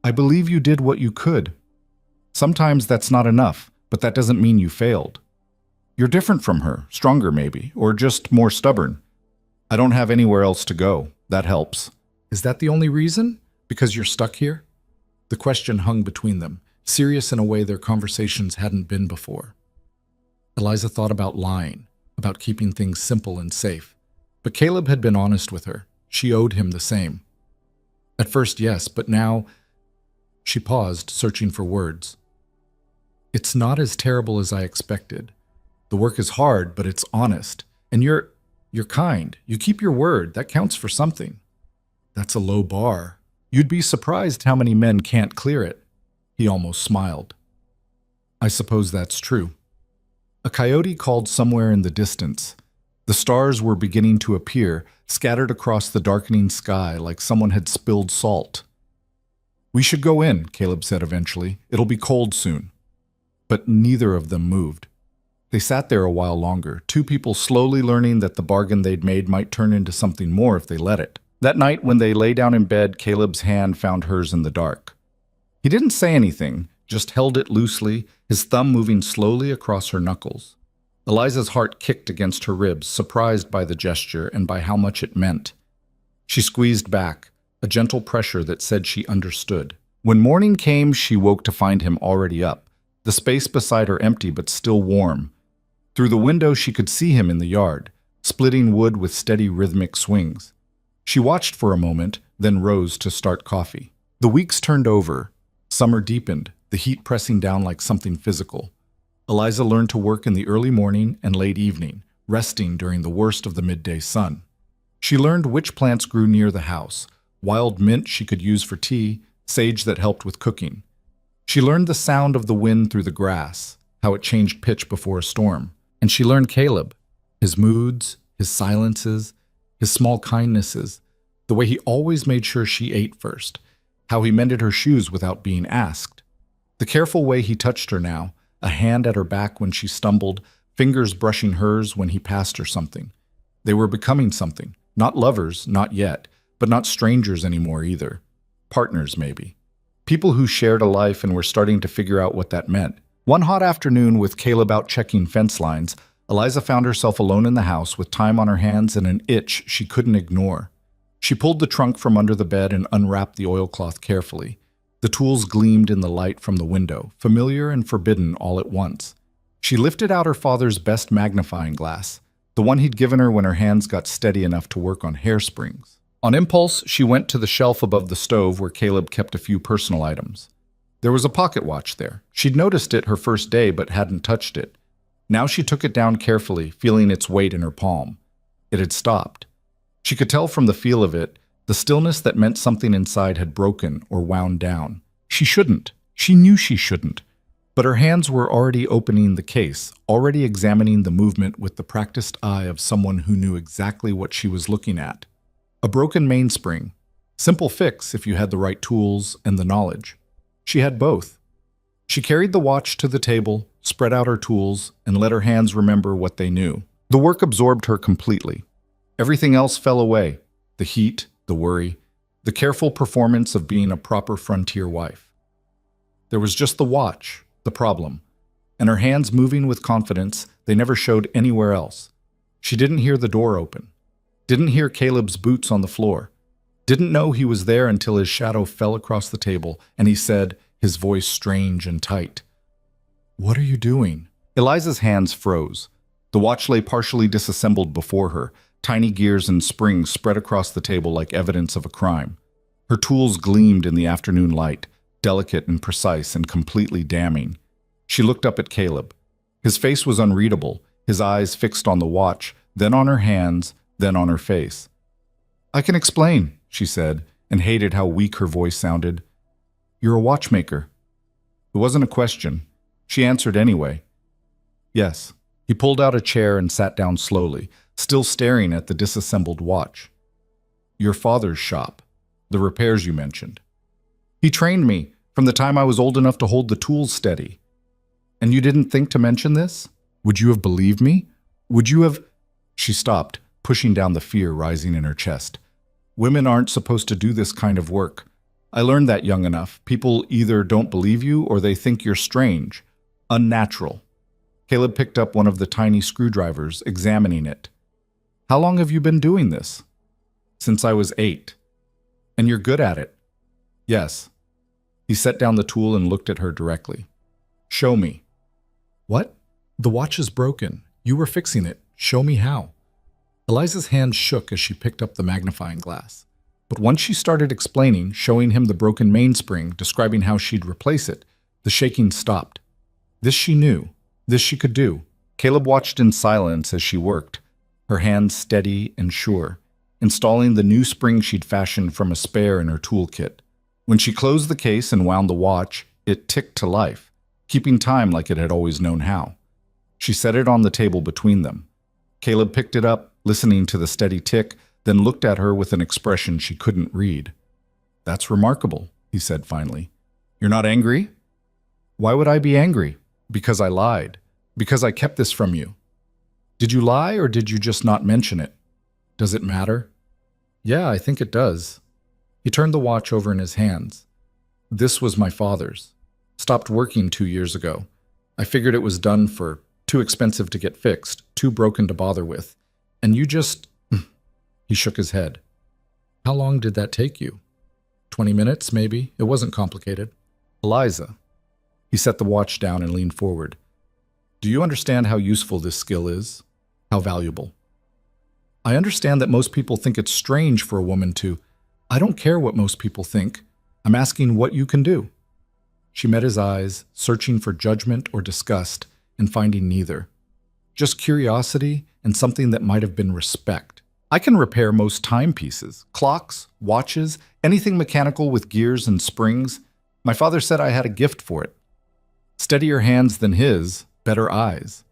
I believe you did what you could. Sometimes that's not enough, but that doesn't mean you failed. You're different from her, stronger maybe, or just more stubborn. I don't have anywhere else to go. That helps. Is that the only reason? Because you're stuck here? The question hung between them, serious in a way their conversations hadn't been before. Eliza thought about lying, about keeping things simple and safe. But Caleb had been honest with her. She owed him the same. At first, yes, but now... She paused, searching for words. It's not as terrible as I expected. The work is hard, but it's honest. And you're kind. You keep your word. That counts for something. That's a low bar. You'd be surprised how many men can't clear it. He almost smiled. I suppose that's true. A coyote called somewhere in the distance. The stars were beginning to appear, scattered across the darkening sky like someone had spilled salt. We should go in, Caleb said eventually. It'll be cold soon. But neither of them moved. They sat there a while longer, two people slowly learning that the bargain they'd made might turn into something more if they let it. That night, when they lay down in bed, Caleb's hand found hers in the dark. He didn't say anything, just held it loosely, his thumb moving slowly across her knuckles. Eliza's heart kicked against her ribs, surprised by the gesture and by how much it meant. She squeezed back, a gentle pressure that said she understood. When morning came, she woke to find him already up, the space beside her empty but still warm. Through the window, she could see him in the yard, splitting wood with steady rhythmic swings. She watched for a moment, then rose to start coffee. The weeks turned over. Summer deepened, the heat pressing down like something physical. Eliza learned to work in the early morning and late evening, resting during the worst of the midday sun. She learned which plants grew near the house, wild mint she could use for tea, sage that helped with cooking. She learned the sound of the wind through the grass, how it changed pitch before a storm. And she learned Caleb, his moods, his silences, his small kindnesses, the way he always made sure she ate first, how he mended her shoes without being asked, the careful way he touched her now, a hand at her back when she stumbled, fingers brushing hers when he passed her something. They were becoming something, not lovers, not yet, but not strangers anymore either. Partners, maybe. People who shared a life and were starting to figure out what that meant. One hot afternoon, with Caleb out checking fence lines, Eliza found herself alone in the house with time on her hands and an itch she couldn't ignore. She pulled the trunk from under the bed and unwrapped the oilcloth carefully. The tools gleamed in the light from the window, familiar and forbidden all at once. She lifted out her father's best magnifying glass, the one he'd given her when her hands got steady enough to work on hairsprings. On impulse, she went to the shelf above the stove where Caleb kept a few personal items. There was a pocket watch there. She'd noticed it her first day but hadn't touched it. Now she took it down carefully, feeling its weight in her palm. It had stopped. She could tell from the feel of it, the stillness that meant something inside had broken or wound down. She shouldn't. She knew she shouldn't. But her hands were already opening the case, already examining the movement with the practiced eye of someone who knew exactly what she was looking at. A broken mainspring. Simple fix if you had the right tools and the knowledge. She had both. She carried the watch to the table, spread out her tools, and let her hands remember what they knew. The work absorbed her completely. Everything else fell away. The heat, the worry, the careful performance of being a proper frontier wife. There was just the watch, the problem, and her hands moving with confidence they never showed anywhere else. She didn't hear the door open, didn't hear Caleb's boots on the floor, didn't know he was there until his shadow fell across the table and he said, his voice strange and tight, "What are you doing?" Eliza's hands froze. The watch lay partially disassembled before her, tiny gears and springs spread across the table like evidence of a crime. Her tools gleamed in the afternoon light, delicate and precise and completely damning. She looked up at Caleb. His face was unreadable, his eyes fixed on the watch, then on her hands, then on her face. "I can explain," she said, and hated how weak her voice sounded. "You're a watchmaker." It wasn't a question. She answered anyway. "Yes." He pulled out a chair and sat down slowly, still staring at the disassembled watch. "Your father's shop, the repairs you mentioned. He trained me from the time I was old enough to hold the tools steady. And you didn't think to mention this? Would you have believed me? Would you have—" She stopped, pushing down the fear rising in her chest. "Women aren't supposed to do this kind of work. I learned that young enough. People either don't believe you or they think you're strange, unnatural." Caleb picked up one of the tiny screwdrivers, examining it. "How long have you been doing this?" "Since I was 8. "And you're good at it?" "Yes." He set down the tool and looked at her directly. "Show me." "What?" "The watch is broken. You were fixing it. Show me how." Eliza's hand shook as she picked up the magnifying glass. But once she started explaining, showing him the broken mainspring, describing how she'd replace it, the shaking stopped. This she knew. This she could do. Caleb watched in silence as she worked, her hands steady and sure, installing the new spring she'd fashioned from a spare in her toolkit. When she closed the case and wound the watch, it ticked to life, keeping time like it had always known how. She set it on the table between them. Caleb picked it up, listening to the steady tick, then looked at her with an expression she couldn't read. "That's remarkable," he said finally. "You're not angry?" "Why would I be angry?" "Because I lied. Because I kept this from you." "Did you lie or did you just not mention it?" "Does it matter?" "Yeah, I think it does." He turned the watch over in his hands. "This was my father's. Stopped working 2 years ago. I figured it was done for, too expensive to get fixed, too broken to bother with. And you just—" He shook his head. "How long did that take you?" 20 minutes, maybe. It wasn't complicated." "Eliza." He set the watch down and leaned forward. "Do you understand how useful this skill is? How valuable?" "I understand that most people think it's strange for a woman to—" "I don't care what most people think. I'm asking what you can do." She met his eyes, searching for judgment or disgust, and finding neither. Just curiosity and something that might have been respect. "I can repair most timepieces, clocks, watches, anything mechanical with gears and springs. My father said I had a gift for it. Steadier hands than his, better eyes."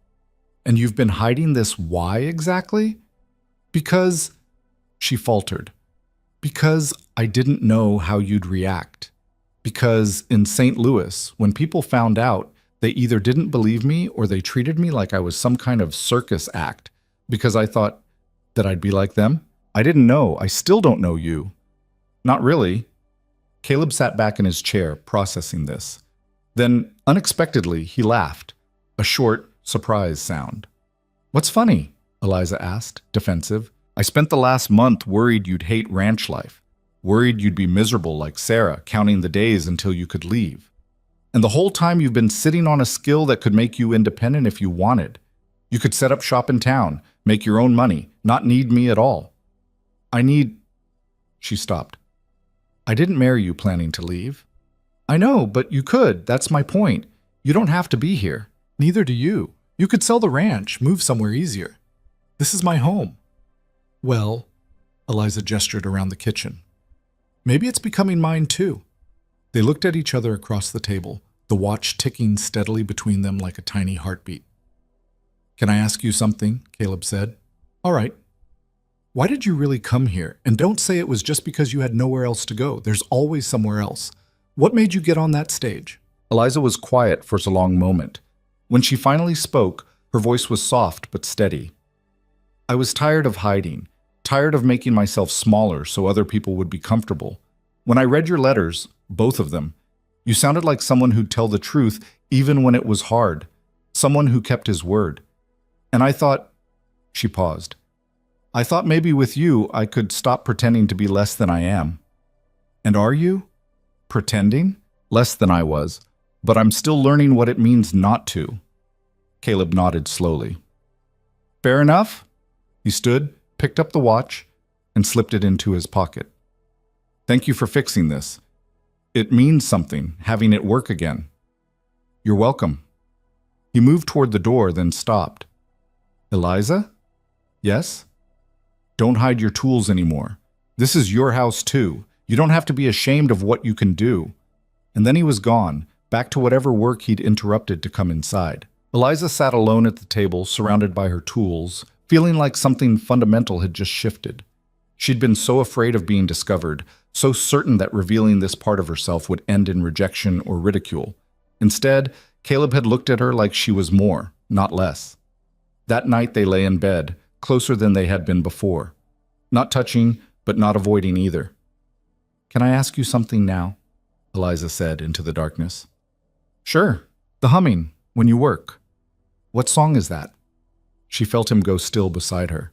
"And you've been hiding this why exactly?" "Because—" She faltered. "Because I didn't know how you'd react. Because in St. Louis, when people found out, they either didn't believe me or they treated me like I was some kind of circus act, because I thought that I'd be like them. I didn't know. I still don't know you." "Not really." Caleb sat back in his chair, processing this. Then, unexpectedly, he laughed, a short, surprised sound. "What's funny?" Eliza asked, defensive. "I spent the last month worried you'd hate ranch life, worried you'd be miserable like Sarah, counting the days until you could leave. And the whole time you've been sitting on a skill that could make you independent if you wanted. You could set up shop in town, make your own money, not need me at all." "I need—" She stopped. "I didn't marry you planning to leave." "I know, but you could. That's my point. You don't have to be here. Neither do you. You could sell the ranch, move somewhere easier. This is my home." "Well," Eliza gestured around the kitchen, "maybe it's becoming mine too." They looked at each other across the table, the watch ticking steadily between them like a tiny heartbeat. "Can I ask you something?" Caleb said. "All right. Why did you really come here? And don't say it was just because you had nowhere else to go. There's always somewhere else. What made you get on that stage?" Eliza was quiet for a long moment. When she finally spoke, her voice was soft but steady. "I was tired of hiding, tired of making myself smaller so other people would be comfortable. When I read your letters, both of them, you sounded like someone who'd tell the truth even when it was hard, someone who kept his word. And I thought," she paused, "I thought maybe with you I could stop pretending to be less than I am." "And are you? Pretending?" "Less than I was, but I'm still learning what it means not to." Caleb nodded slowly. "Fair enough." He stood, picked up the watch, and slipped it into his pocket. "Thank you for fixing this. It means something, having it work again." "You're welcome." He moved toward the door, then stopped. "Eliza?" "Yes?" "Don't hide your tools anymore. This is your house too. You don't have to be ashamed of what you can do." And then he was gone, back to whatever work he'd interrupted to come inside. Eliza sat alone at the table, surrounded by her tools, feeling like something fundamental had just shifted. She'd been so afraid of being discovered, so certain that revealing this part of herself would end in rejection or ridicule. Instead, Caleb had looked at her like she was more, not less. That night they lay in bed, closer than they had been before. Not touching, but not avoiding either. "Can I ask you something now?" Eliza said into the darkness. "Sure. The humming, when you work. What song is that?" She felt him go still beside her.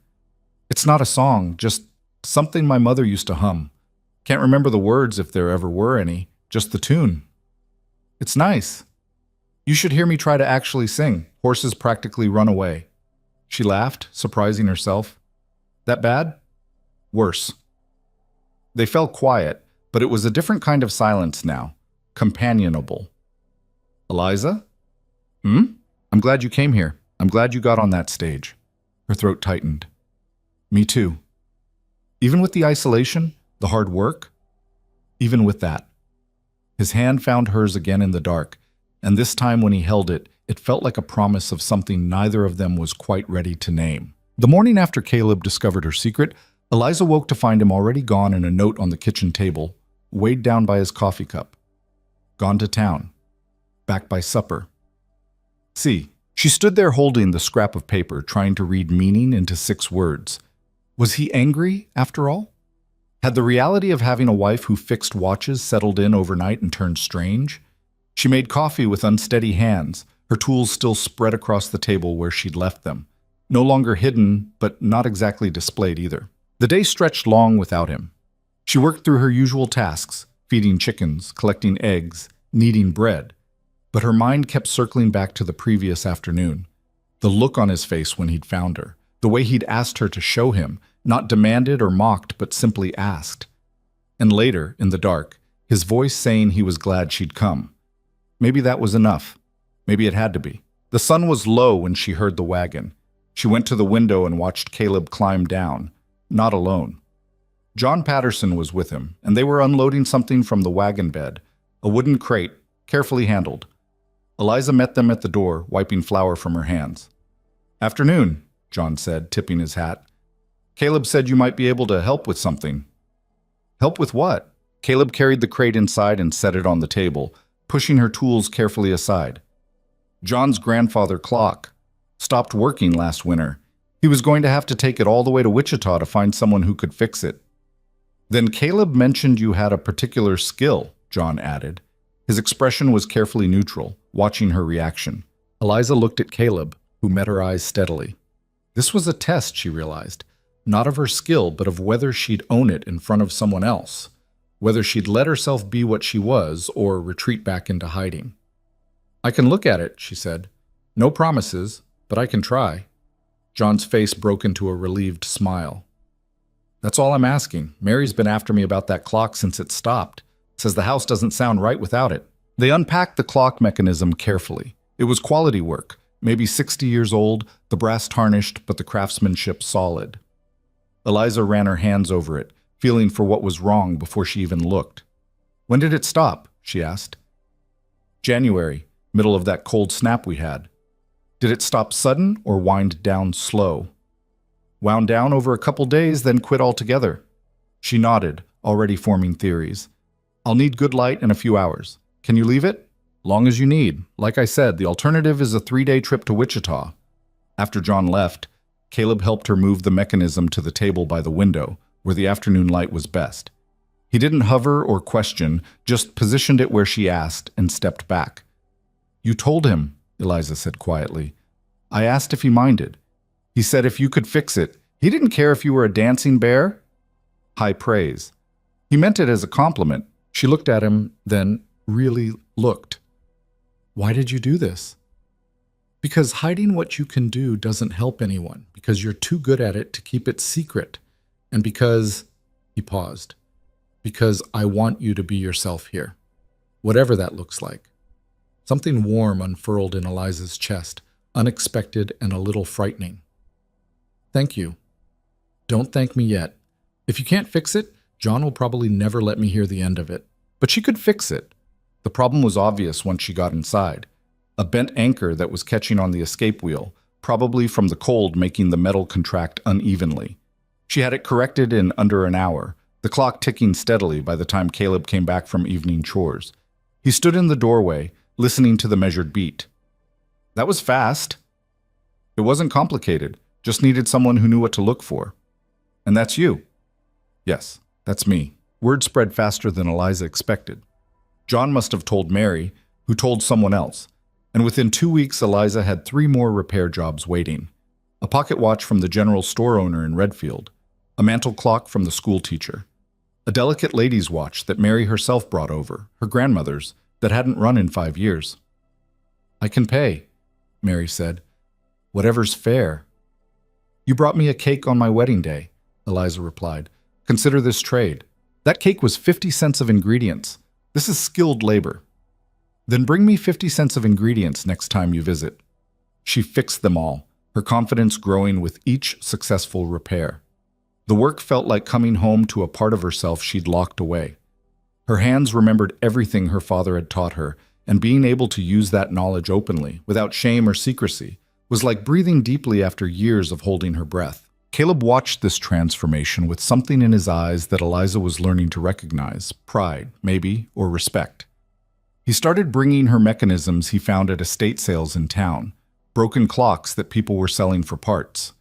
"It's not a song, just something my mother used to hum. Can't remember the words if there ever were any, just the tune. It's nice. You should hear me try to actually sing. Horses practically run away." She laughed, surprising herself. "That bad?" "Worse." They fell quiet, but it was a different kind of silence now, companionable. "Eliza?" "I'm glad you came here. I'm glad you got on that stage." Her throat tightened. "Me too." "Even with the isolation, the hard work?" "Even with that." His hand found hers again in the dark, and this time when he held it, it felt like a promise of something neither of them was quite ready to name. The morning after Caleb discovered her secret, Eliza woke to find him already gone and a note on the kitchen table, weighed down by his coffee cup. Gone to town. Back by supper. See, she stood there holding the scrap of paper, trying to read meaning into 6 words. Was he angry, after all? Had the reality of having a wife who fixed watches settled in overnight and turned strange? She made coffee with unsteady hands, her tools still spread across the table where she'd left them. No longer hidden, but not exactly displayed either. The day stretched long without him. She worked through her usual tasks, feeding chickens, collecting eggs, kneading bread. But her mind kept circling back to the previous afternoon. The look on his face when he'd found her. The way he'd asked her to show him, not demanded or mocked, but simply asked. And later, in the dark, his voice saying he was glad she'd come. Maybe that was enough. Maybe it had to be. The sun was low when she heard the wagon. She went to the window and watched Caleb climb down, not alone. John Patterson was with him, and they were unloading something from the wagon bed, a wooden crate, carefully handled. Eliza met them at the door, wiping flour from her hands. "Afternoon," John said, tipping his hat. "Caleb said you might be able to help with something." "Help with what?" Caleb carried the crate inside and set it on the table, pushing her tools carefully aside. "John's grandfather clock stopped working last winter. He was going to have to take it all the way to Wichita to find someone who could fix it." "Then Caleb mentioned you had a particular skill," John added. His expression was carefully neutral, watching her reaction. Eliza looked at Caleb, who met her eyes steadily. This was a test, she realized, not of her skill, but of whether she'd own it in front of someone else, whether she'd let herself be what she was or retreat back into hiding. "I can look at it," she said. "No promises, but I can try." John's face broke into a relieved smile. "That's all I'm asking. Mary's been after me about that clock since it stopped. Says the house doesn't sound right without it." They unpacked the clock mechanism carefully. It was quality work, maybe 60 years old, the brass tarnished, but the craftsmanship solid. Eliza ran her hands over it, feeling for what was wrong before she even looked. "When did it stop?" she asked. January, middle of that cold snap we had. Did it stop sudden or wind down slow? Wound down over a couple days, then quit altogether. She nodded, already forming theories. I'll need good light in a few hours. Can you leave it? Long as you need. Like I said, the alternative is a 3-day trip to Wichita. After John left, Caleb helped her move the mechanism to the table by the window, where the afternoon light was best. He didn't hover or question, just positioned it where she asked and stepped back. You told him, Eliza said quietly. I asked if he minded. He said if you could fix it. He didn't care if you were a dancing bear. High praise. He meant it as a compliment. She looked at him, then really looked. Why did you do this? Because hiding what you can do doesn't help anyone, because you're too good at it to keep it secret, and because, he paused, because I want you to be yourself here, whatever that looks like. Something warm unfurled in Eliza's chest, unexpected and a little frightening. Thank you. Don't thank me yet. If you can't fix it, John will probably never let me hear the end of it. But she could fix it. The problem was obvious once she got inside. A bent anchor that was catching on the escape wheel, probably from the cold making the metal contract unevenly. She had it corrected in under an hour, the clock ticking steadily by the time Caleb came back from evening chores. He stood in the doorway, listening to the measured beat. That was fast. It wasn't complicated, just needed someone who knew what to look for. And that's you. Yes, that's me. Word spread faster than Eliza expected. John must have told Mary, who told someone else. And within 2 weeks, Eliza had 3 more repair jobs waiting. A pocket watch from the general store owner in Redfield, a mantel clock from the school teacher, a delicate lady's watch that Mary herself brought over, her grandmother's, that hadn't run in 5 years. I can pay, Mary said. Whatever's fair. You brought me a cake on my wedding day, Eliza replied. Consider this trade. That cake was 50 cents of ingredients. This is skilled labor. Then bring me 50 cents of ingredients next time you visit. She fixed them all, her confidence growing with each successful repair. The work felt like coming home to a part of herself she'd locked away. Her hands remembered everything her father had taught her, and being able to use that knowledge openly, without shame or secrecy, was like breathing deeply after years of holding her breath. Caleb watched this transformation with something in his eyes that Eliza was learning to recognize, pride, maybe, or respect. He started bringing her mechanisms he found at estate sales in town, broken clocks that people were selling for parts.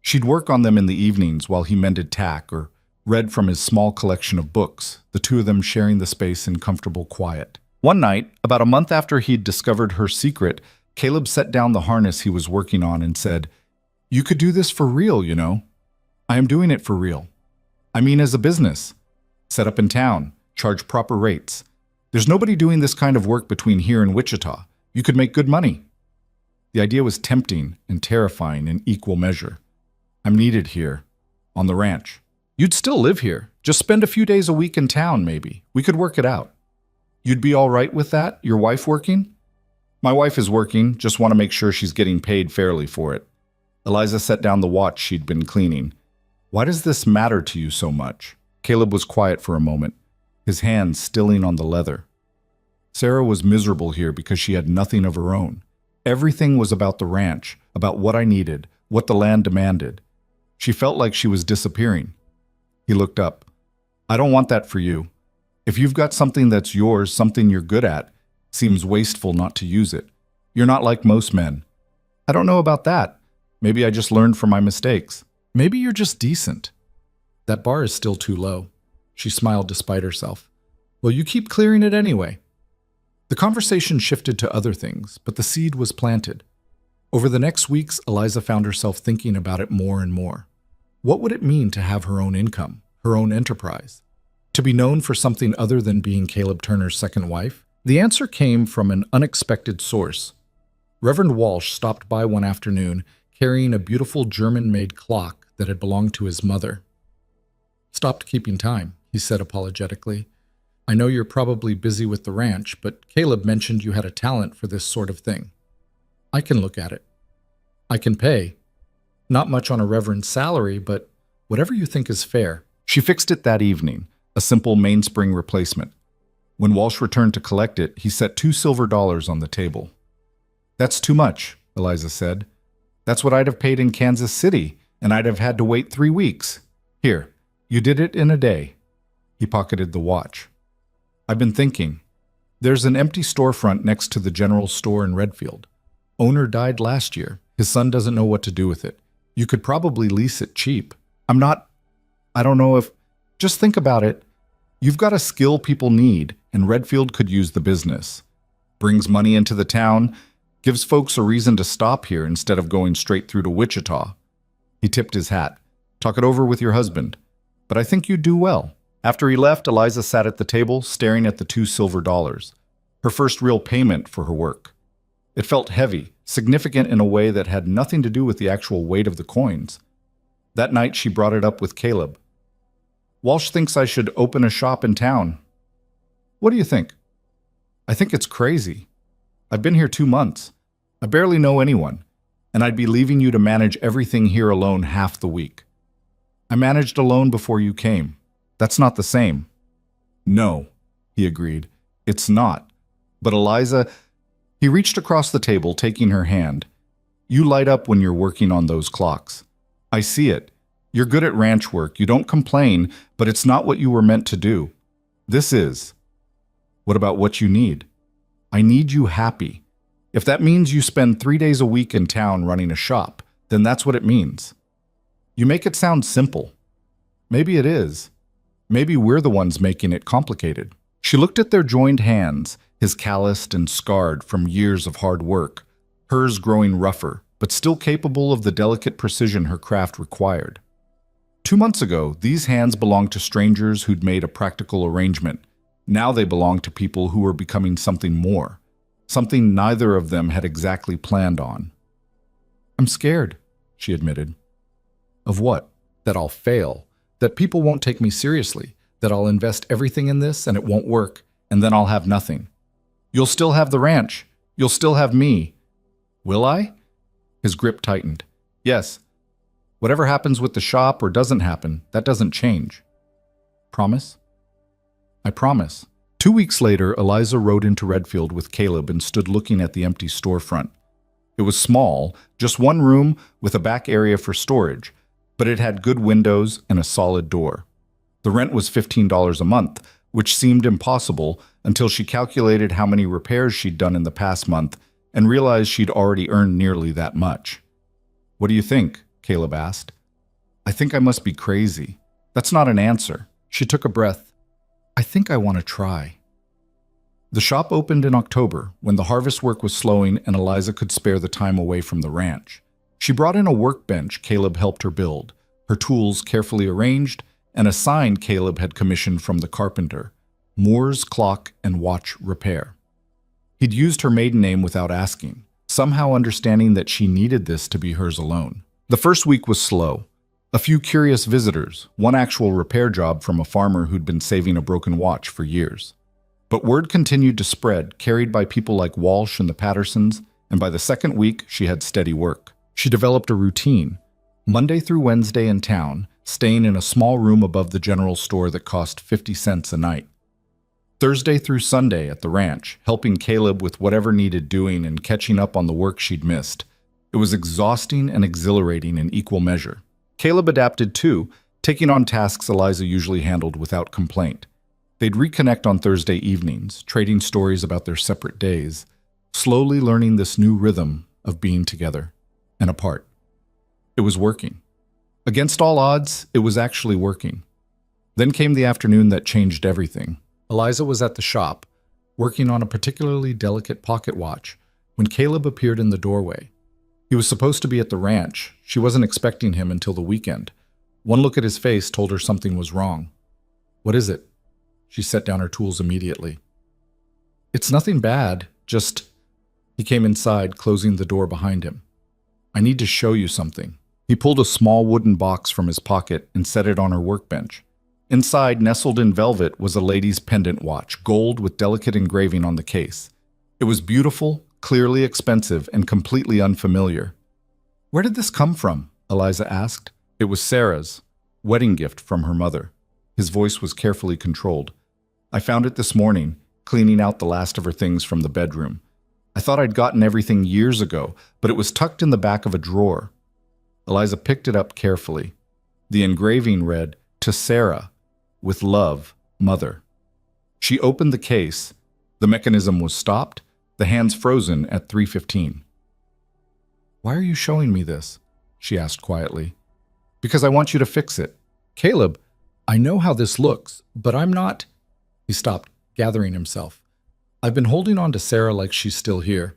She'd work on them in the evenings while he mended tack or read from his small collection of books, the two of them sharing the space in comfortable quiet. One night, about a month after he'd discovered her secret, Caleb set down the harness he was working on and said, You could do this for real, you know. I am doing it for real. I mean as a business. Set up in town, charge proper rates. There's nobody doing this kind of work between here and Wichita. You could make good money. The idea was tempting and terrifying in equal measure. I'm needed here, on the ranch. You'd still live here. Just spend a few days a week in town, maybe. We could work it out. You'd be all right with that? Your wife working? My wife is working, just want to make sure she's getting paid fairly for it. Eliza set down the watch she'd been cleaning. Why does this matter to you so much? Caleb was quiet for a moment, his hands stilling on the leather. Sarah was miserable here because she had nothing of her own. Everything was about the ranch, about what I needed, what the land demanded. She felt like she was disappearing. He looked up. I don't want that for you. If you've got something that's yours, something you're good at, seems wasteful not to use it. You're not like most men. I don't know about that. Maybe I just learned from my mistakes. Maybe you're just decent. That bar is still too low. She smiled despite herself. Well, you keep clearing it anyway. The conversation shifted to other things, but the seed was planted. Over the next weeks, Eliza found herself thinking about it more and more. What would it mean to have her own income, her own enterprise? To be known for something other than being Caleb Turner's second wife? The answer came from an unexpected source. Reverend Walsh stopped by one afternoon carrying a beautiful German-made clock that had belonged to his mother. Stopped keeping time, he said apologetically. I know you're probably busy with the ranch, but Caleb mentioned you had a talent for this sort of thing. I can look at it. I can pay. Not much on a reverend's salary, but whatever you think is fair. She fixed it that evening, a simple mainspring replacement. When Walsh returned to collect it, he set $2 silver on the table. "That's too much," Eliza said. "That's what I'd have paid in Kansas City, and I'd have had to wait 3 weeks. Here, you did it in a day." He pocketed the watch. "I've been thinking. There's an empty storefront next to the general store in Redfield. Owner died last year. His son doesn't know what to do with it. You could probably lease it cheap. I don't know if... Just think about it. You've got a skill people need, and Redfield could use the business. Brings money into the town, gives folks a reason to stop here instead of going straight through to Wichita." He tipped his hat. "Talk it over with your husband. But I think you'd do well." After he left, Eliza sat at the table, staring at the $2 silver, her first real payment for her work. It felt heavy, significant in a way that had nothing to do with the actual weight of the coins. That night, she brought it up with Caleb. "Walsh thinks I should open a shop in town. What do you think?" "I think it's crazy. I've been here 2 months. I barely know anyone, and I'd be leaving you to manage everything here alone half the week. I managed alone before you came. That's not the same." "No," he agreed. "It's not. But Eliza..." He reached across the table, taking her hand. "You light up when you're working on those clocks. I see it. You're good at ranch work. You don't complain, but it's not what you were meant to do. This is. What about what you need? I need you happy. If that means you spend 3 days a week in town running a shop, then that's what it means. You make it sound simple. Maybe it is. Maybe we're the ones making it complicated." She looked at their joined hands, his calloused and scarred from years of hard work, hers growing rougher, but still capable of the delicate precision her craft required. 2 months ago, these hands belonged to strangers who'd made a practical arrangement. Now they belonged to people who were becoming something more, something neither of them had exactly planned on. "I'm scared," she admitted. "Of what? That I'll fail, that people won't take me seriously, that I'll invest everything in this and it won't work, and then I'll have nothing. You'll still have the ranch. You'll still have me." "Will I?" His grip tightened. "Yes. Whatever happens with the shop or doesn't happen, that doesn't change. Promise?" "I promise." 2 weeks later, Eliza rode into Redfield with Caleb and stood looking at the empty storefront. It was small, just one room with a back area for storage, but it had good windows and a solid door. The rent was $15 a month, which seemed impossible until she calculated how many repairs she'd done in the past month and realized she'd already earned nearly that much. "What do you think?" Caleb asked. "I think I must be crazy." "That's not an answer." She took a breath. "I think I want to try." The shop opened in October, when the harvest work was slowing and Eliza could spare the time away from the ranch. She brought in a workbench Caleb helped her build, her tools carefully arranged, and a sign Caleb had commissioned from the carpenter, "Moore's Clock and Watch Repair." He'd used her maiden name without asking, somehow understanding that she needed this to be hers alone. The first week was slow. A few curious visitors, one actual repair job from a farmer who'd been saving a broken watch for years. But word continued to spread, carried by people like Walsh and the Pattersons, and by the second week, she had steady work. She developed a routine, Monday through Wednesday in town, staying in a small room above the general store that cost 50 cents a night. Thursday through Sunday at the ranch, helping Caleb with whatever needed doing and catching up on the work she'd missed. It was exhausting and exhilarating in equal measure. Caleb adapted too, taking on tasks Eliza usually handled without complaint. They'd reconnect on Thursday evenings, trading stories about their separate days, slowly learning this new rhythm of being together and apart. It was working. Against all odds, it was actually working. Then came the afternoon that changed everything. Eliza was at the shop, working on a particularly delicate pocket watch, when Caleb appeared in the doorway. He was supposed to be at the ranch. She wasn't expecting him until the weekend. One look at his face told her something was wrong. "What is it?" She set down her tools immediately. "It's nothing bad, just..." He came inside, closing the door behind him. "I need to show you something." He pulled a small wooden box from his pocket and set it on her workbench. Inside, nestled in velvet, was a lady's pendant watch, gold with delicate engraving on the case. It was beautiful, clearly expensive, and completely unfamiliar. "Where did this come from?" Eliza asked. "It was Sarah's wedding gift from her mother." His voice was carefully controlled. "I found it this morning. cleaning out the last of her things from the bedroom. I thought I'd gotten everything years ago, but it was tucked in the back of a drawer. Eliza picked it up carefully. The engraving read, "To Sarah, with love, Mother." She opened the case. The mechanism was stopped, the hands frozen at 3:15. "Why are you showing me this?" she asked quietly. "Because I want you to fix it." "Caleb, I know how this looks, but I'm not—" He stopped, gathering himself. "I've been holding on to Sarah like she's still here,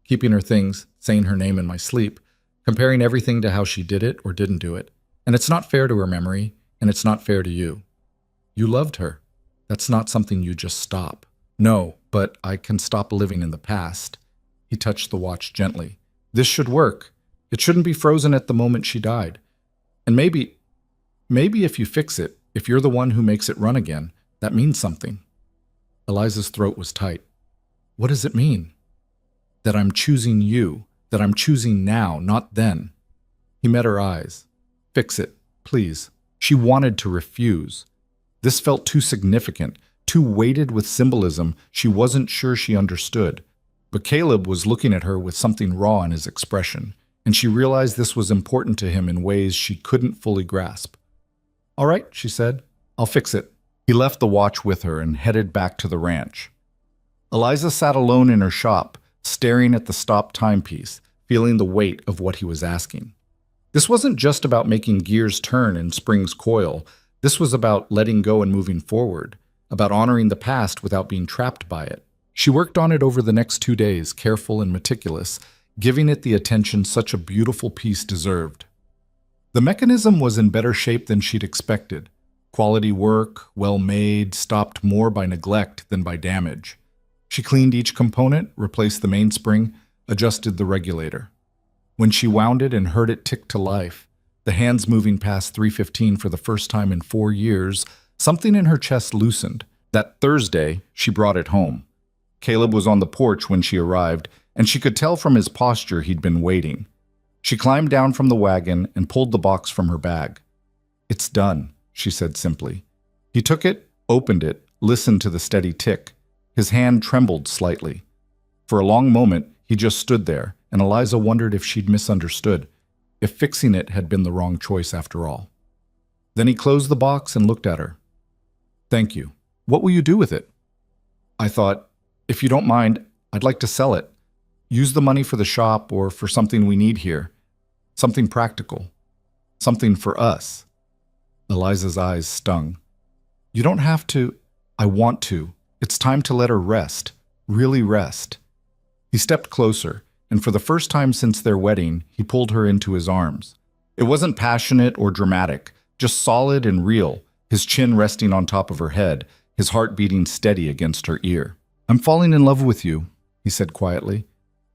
keeping her things, saying her name in my sleep, comparing everything to how she did it or didn't do it. And it's not fair to her memory, and it's not fair to you. You loved her. That's not something you just stop." "No, but I can stop living in the past." He touched the watch gently. "This should work. It shouldn't be frozen at the moment she died. And maybe if you fix it, if you're the one who makes it run again, that means something." Eliza's throat was tight. "What does it mean?" "That I'm choosing you, that I'm choosing now, not then." He met her eyes. "Fix it, please." She wanted to refuse. This felt too significant, too weighted with symbolism she wasn't sure she understood. But Caleb was looking at her with something raw in his expression, and she realized this was important to him in ways she couldn't fully grasp. "All right," she said. "I'll fix it." He left the watch with her and headed back to the ranch. Eliza sat alone in her shop, staring at the stopped timepiece, feeling the weight of what he was asking. This wasn't just about making gears turn and springs coil. This was about letting go and moving forward, about honoring the past without being trapped by it. She worked on it over the next 2 days, careful and meticulous, giving it the attention such a beautiful piece deserved. The mechanism was in better shape than she'd expected. Quality work, well made, stopped more by neglect than by damage. She cleaned each component, replaced the mainspring, adjusted the regulator. When she wound it and heard it tick to life, the hands moving past 3:15 for the first time in 4 years, something in her chest loosened. That Thursday, she brought it home. Caleb was on the porch when she arrived, and she could tell from his posture he'd been waiting. She climbed down from the wagon and pulled the box from her bag. "It's done," she said simply. He took it, opened it, listened to the steady tick. His hand trembled slightly. For a long moment, he just stood there, and Eliza wondered if she'd misunderstood, if fixing it had been the wrong choice after all. Then he closed the box and looked at her. "Thank you. What will you do with it?" "I thought, if you don't mind, I'd like to sell it. Use the money for the shop or for something we need here. Something practical. Something for us." Eliza's eyes stung. "You don't have to. I want to. It's time to let her rest. Really rest." He stepped closer, and for the first time since their wedding, he pulled her into his arms. It wasn't passionate or dramatic, just solid and real, his chin resting on top of her head, his heart beating steady against her ear. "I'm falling in love with you," he said quietly.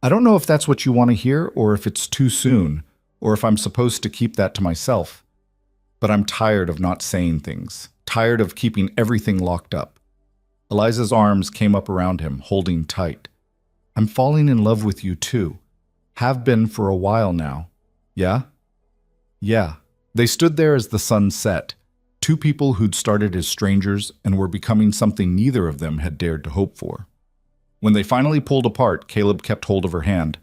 "I don't know if that's what you want to hear or if it's too soon, or if I'm supposed to keep that to myself. But I'm tired of not saying things, tired of keeping everything locked up." Eliza's arms came up around him, holding tight. "I'm falling in love with you too. Have been for a while now. Yeah?" "Yeah." They stood there as the sun set, two people who'd started as strangers and were becoming something neither of them had dared to hope for. When they finally pulled apart, Caleb kept hold of her hand.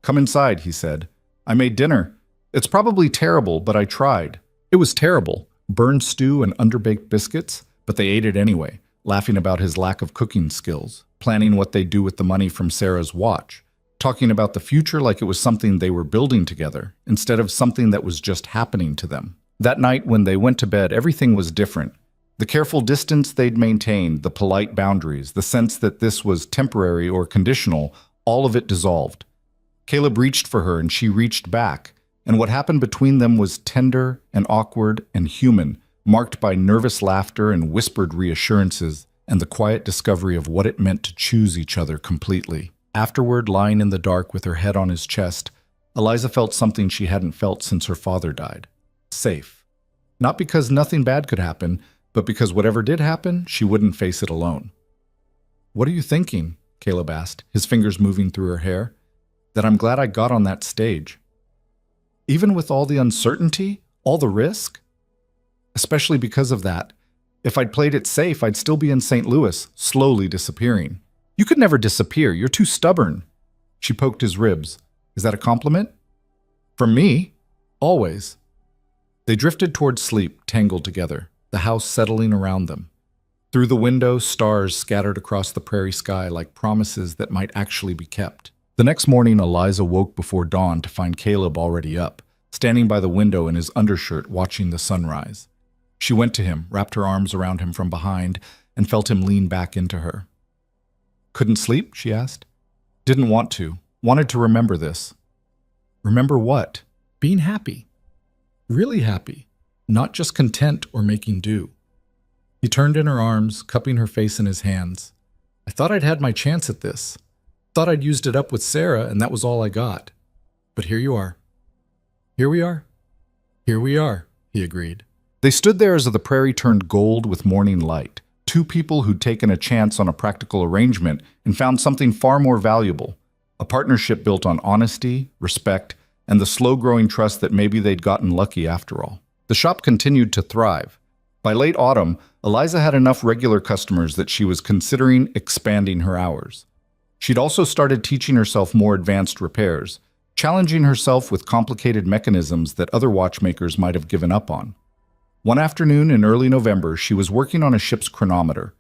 "Come inside," he said. "I made dinner. It's probably terrible, but I tried." It was terrible. Burned stew and underbaked biscuits, but they ate it anyway, laughing about his lack of cooking skills, planning what they'd do with the money from Sarah's watch, talking about the future like it was something they were building together, instead of something that was just happening to them. That night when they went to bed, everything was different. The careful distance they'd maintained, the polite boundaries, the sense that this was temporary or conditional, all of it dissolved. Caleb reached for her and she reached back, and what happened between them was tender and awkward and human, marked by nervous laughter and whispered reassurances, and the quiet discovery of what it meant to choose each other completely. Afterward, lying in the dark with her head on his chest, Eliza felt something she hadn't felt since her father died. Safe. Not because nothing bad could happen, but because whatever did happen, she wouldn't face it alone. "What are you thinking?" Caleb asked, his fingers moving through her hair. "That I'm glad I got on that stage. Even with all the uncertainty, all the risk? Especially because of that, If I'd played it safe, I'd still be in St. Louis, slowly disappearing. You could never disappear. You're too stubborn. She poked his ribs. Is that a compliment? From me? Always. They drifted toward sleep, tangled together, the house settling around them. Through the window, stars scattered across the prairie sky like promises that might actually be kept. The next morning, Eliza woke before dawn to find Caleb already up, standing by the window in his undershirt watching the sunrise. She went to him, wrapped her arms around him from behind, and felt him lean back into her. Couldn't sleep? She asked. Didn't want to. Wanted to remember this. Remember what? Being happy. Really happy. Not just content or making do. He turned in her arms, cupping her face in his hands. I thought I'd had my chance at this. Thought I'd used it up with Sarah, and that was all I got. But here you are. Here we are. Here we are, he agreed. They stood there as the prairie turned gold with morning light, two people who'd taken a chance on a practical arrangement and found something far more valuable, a partnership built on honesty, respect, and the slow-growing trust that maybe they'd gotten lucky after all. The shop continued to thrive. By late autumn, Eliza had enough regular customers that she was considering expanding her hours. She'd also started teaching herself more advanced repairs, challenging herself with complicated mechanisms that other watchmakers might have given up on. One afternoon in early November, she was working on a ship's chronometer,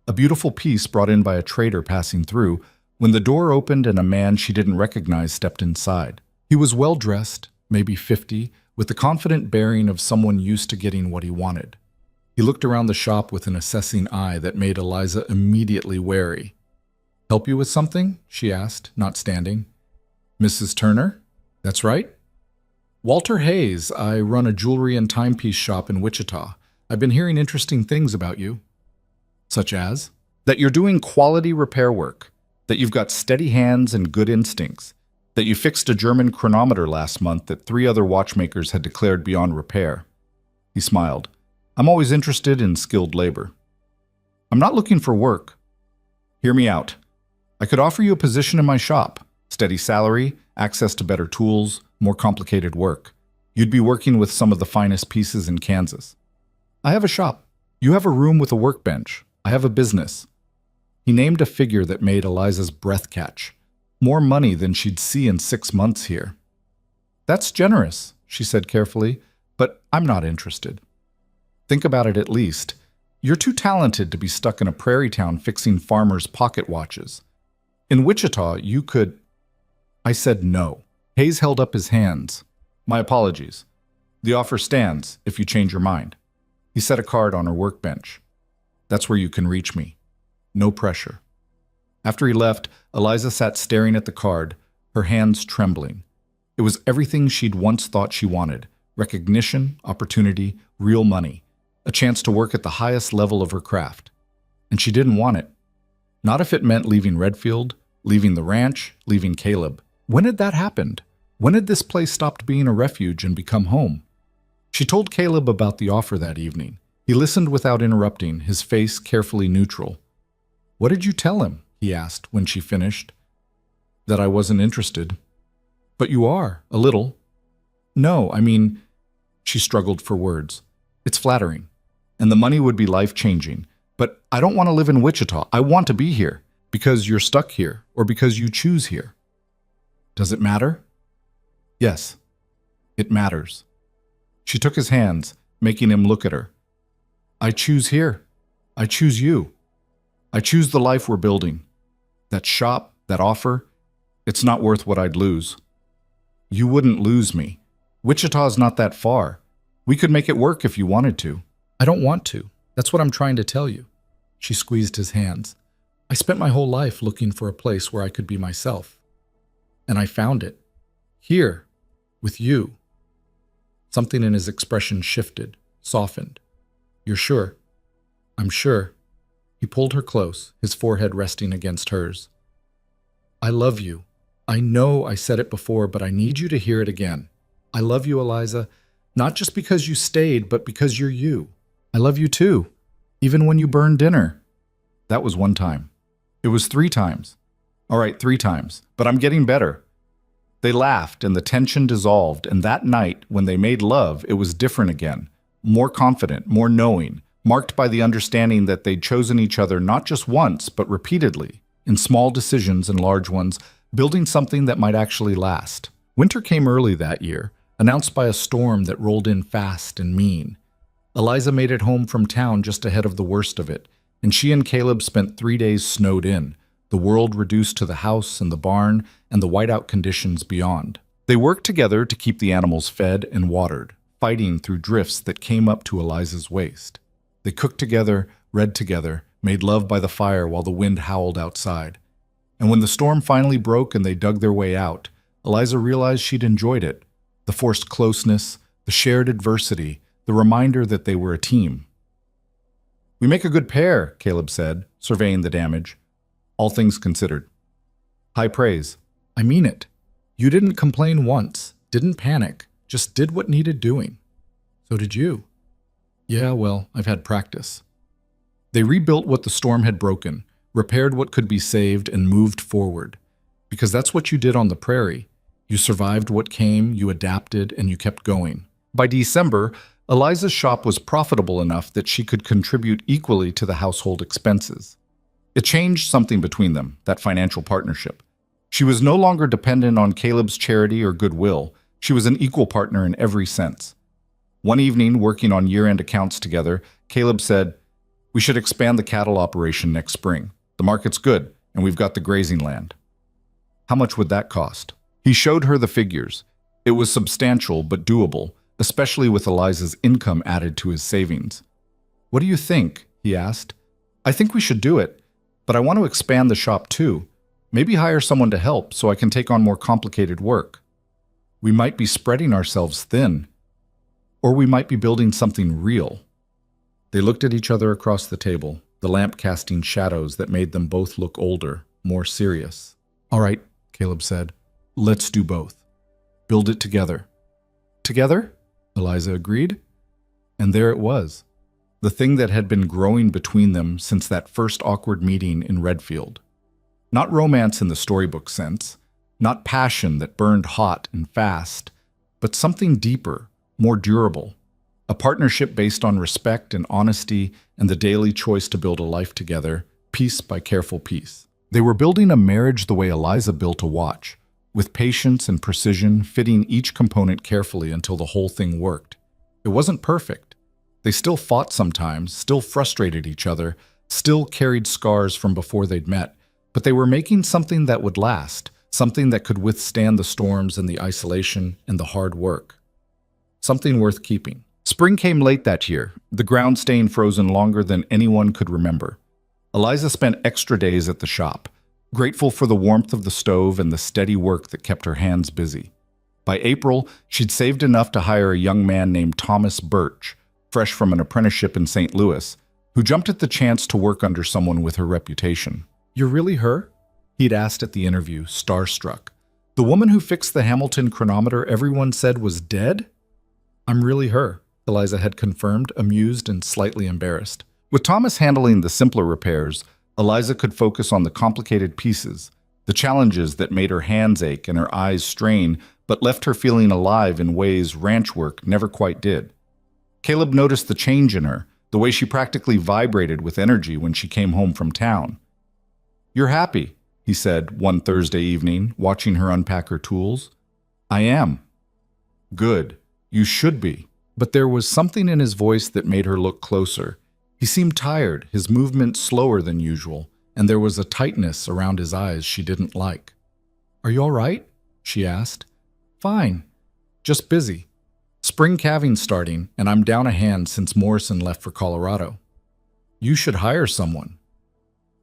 a beautiful piece brought in by a trader passing through, when the door opened and a man she didn't recognize stepped inside. He was well-dressed, maybe 50, with the confident bearing of someone used to getting what he wanted. He looked around the shop with an assessing eye that made Eliza immediately wary. "Help you with something?" she asked, not standing. "Mrs. Turner?" "That's right." "Walter Hayes. I run a jewelry and timepiece shop in Wichita. I've been hearing interesting things about you." "Such as?" "That you're doing quality repair work, that you've got steady hands and good instincts, that you fixed a German chronometer last month that 3 other watchmakers had declared beyond repair." He smiled. "I'm always interested in skilled labor." "I'm not looking for work." "Hear me out. I could offer you a position in my shop, steady salary, access to better tools, more complicated work. You'd be working with some of the finest pieces in Kansas." "I have a shop. You have a room with a workbench. I have a business." He named a figure that made Eliza's breath catch. More money than she'd see in 6 months here. "That's generous," she said carefully, "but I'm not interested." "Think about it at least. You're too talented to be stuck in a prairie town fixing farmers' pocket watches. In Wichita, you could—" I said no. Hayes held up his hands. "My apologies. The offer stands if you change your mind." He set a card on her workbench. "That's where you can reach me. No pressure." After he left, Eliza sat staring at the card, her hands trembling. It was everything she'd once thought she wanted: recognition, opportunity, real money, a chance to work at the highest level of her craft. And she didn't want it. Not if it meant leaving Redfield, leaving the ranch, leaving Caleb. When had that happened? When had this place stopped being a refuge and become home? She told Caleb about the offer that evening. He listened without interrupting, his face carefully neutral. "What did you tell him?" he asked when she finished. "That I wasn't interested." "But you are, a little." "No, I mean—" She struggled for words. "It's flattering, and the money would be life-changing. But I don't want to live in Wichita. I want to be here, because you're stuck here, or because you choose here." "Does it matter?" "Yes, it matters." She took his hands, making him look at her. "I choose here. I choose you. I choose the life we're building. That shop, that offer, it's not worth what I'd lose." "You wouldn't lose me. Wichita's not that far. We could make it work if you wanted to." "I don't want to. That's what I'm trying to tell you." She squeezed his hands. "I spent my whole life looking for a place where I could be myself. And I found it. Here, with you." Something in his expression shifted, softened. "You're sure?" "I'm sure." He pulled her close, his forehead resting against hers. "I love you. I know I said it before, but I need you to hear it again. I love you, Eliza, not just because you stayed, but because you're you. I love you too, even when you burned dinner." That was 1 time. It was 3 times. All right, 3 times, but I'm getting better. They laughed, and the tension dissolved, and that night, when they made love, it was different again. More confident, more knowing, marked by the understanding that they'd chosen each other not just once, but repeatedly, in small decisions and large ones, building something that might actually last. Winter came early that year, announced by a storm that rolled in fast and mean. Eliza made it home from town just ahead of the worst of it, and she and Caleb spent 3 days snowed in, the world reduced to the house and the barn and the whiteout conditions beyond. They worked together to keep the animals fed and watered, fighting through drifts that came up to Eliza's waist. They cooked together, read together, made love by the fire while the wind howled outside. And when the storm finally broke and they dug their way out, Eliza realized she'd enjoyed it. The forced closeness, the shared adversity, the reminder that they were a team. "We make a good pair," Caleb said, surveying the damage. All things considered. High praise. "I mean it. You didn't complain once, didn't panic, just did what needed doing." "So did you." "Yeah, well, I've had practice." They rebuilt what the storm had broken, repaired what could be saved, and moved forward. Because that's what you did on the prairie. You survived what came, you adapted, and you kept going. By December, Eliza's shop was profitable enough that she could contribute equally to the household expenses. It changed something between them, that financial partnership. She was no longer dependent on Caleb's charity or goodwill. She was an equal partner in every sense. One evening, working on year-end accounts together, Caleb said, "We should expand the cattle operation next spring. The market's good, and we've got the grazing land." "How much would that cost?" He showed her the figures. It was substantial but doable, especially with Eliza's income added to his savings. "What do you think?" he asked. "I think we should do it, but I want to expand the shop too. Maybe hire someone to help so I can take on more complicated work. We might be spreading ourselves thin, or we might be building something real." They looked at each other across the table, the lamp casting shadows that made them both look older, more serious. "All right," Caleb said. "Let's do both. Build it together." "Together?" Eliza agreed. And there it was, the thing that had been growing between them since that first awkward meeting in Redfield. Not romance in the storybook sense, not passion that burned hot and fast, but something deeper, more durable. A partnership based on respect and honesty and the daily choice to build a life together, piece by careful piece. They were building a marriage the way Eliza built a watch, with patience and precision, fitting each component carefully until the whole thing worked. It wasn't perfect. They still fought sometimes, still frustrated each other, still carried scars from before they'd met, but they were making something that would last, something that could withstand the storms and the isolation and the hard work. Something worth keeping. Spring came late that year, the ground staying frozen longer than anyone could remember. Eliza spent extra days at the shop, grateful for the warmth of the stove and the steady work that kept her hands busy. By April, she'd saved enough to hire a young man named Thomas Birch, fresh from an apprenticeship in St. Louis, who jumped at the chance to work under someone with her reputation. "You're really her?" he'd asked at the interview, starstruck. "The woman who fixed the Hamilton chronometer everyone said was dead?" "I'm really her," Eliza had confirmed, amused and slightly embarrassed. With Thomas handling the simpler repairs, Eliza could focus on the complicated pieces, the challenges that made her hands ache and her eyes strain, but left her feeling alive in ways ranch work never quite did. Caleb noticed the change in her, the way she practically vibrated with energy when she came home from town. "You're happy," he said one Thursday evening, watching her unpack her tools. "I am." "Good. You should be." But there was something in his voice that made her look closer. He seemed tired, his movement slower than usual, and there was a tightness around his eyes she didn't like. "Are you all right?" she asked. "Fine. Just busy. Spring calving's starting, and I'm down a hand since Morrison left for Colorado." "You should hire someone."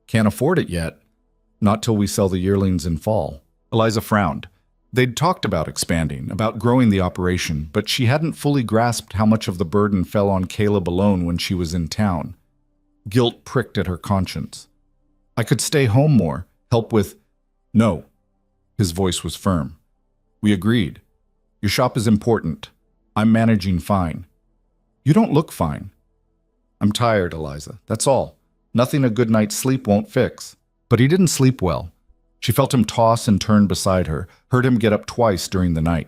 "Can't afford it yet. Not till we sell the yearlings in fall." Eliza frowned. They'd talked about expanding, about growing the operation, but she hadn't fully grasped how much of the burden fell on Caleb alone when she was in town. Guilt pricked at her conscience. "I could stay home more, help with—" "No." His voice was firm. "We agreed. Your shop is important. I'm managing fine." "You don't look fine." "I'm tired, Eliza. That's all. Nothing a good night's sleep won't fix." But he didn't sleep well. She felt him toss and turn beside her, heard him get up twice during the night.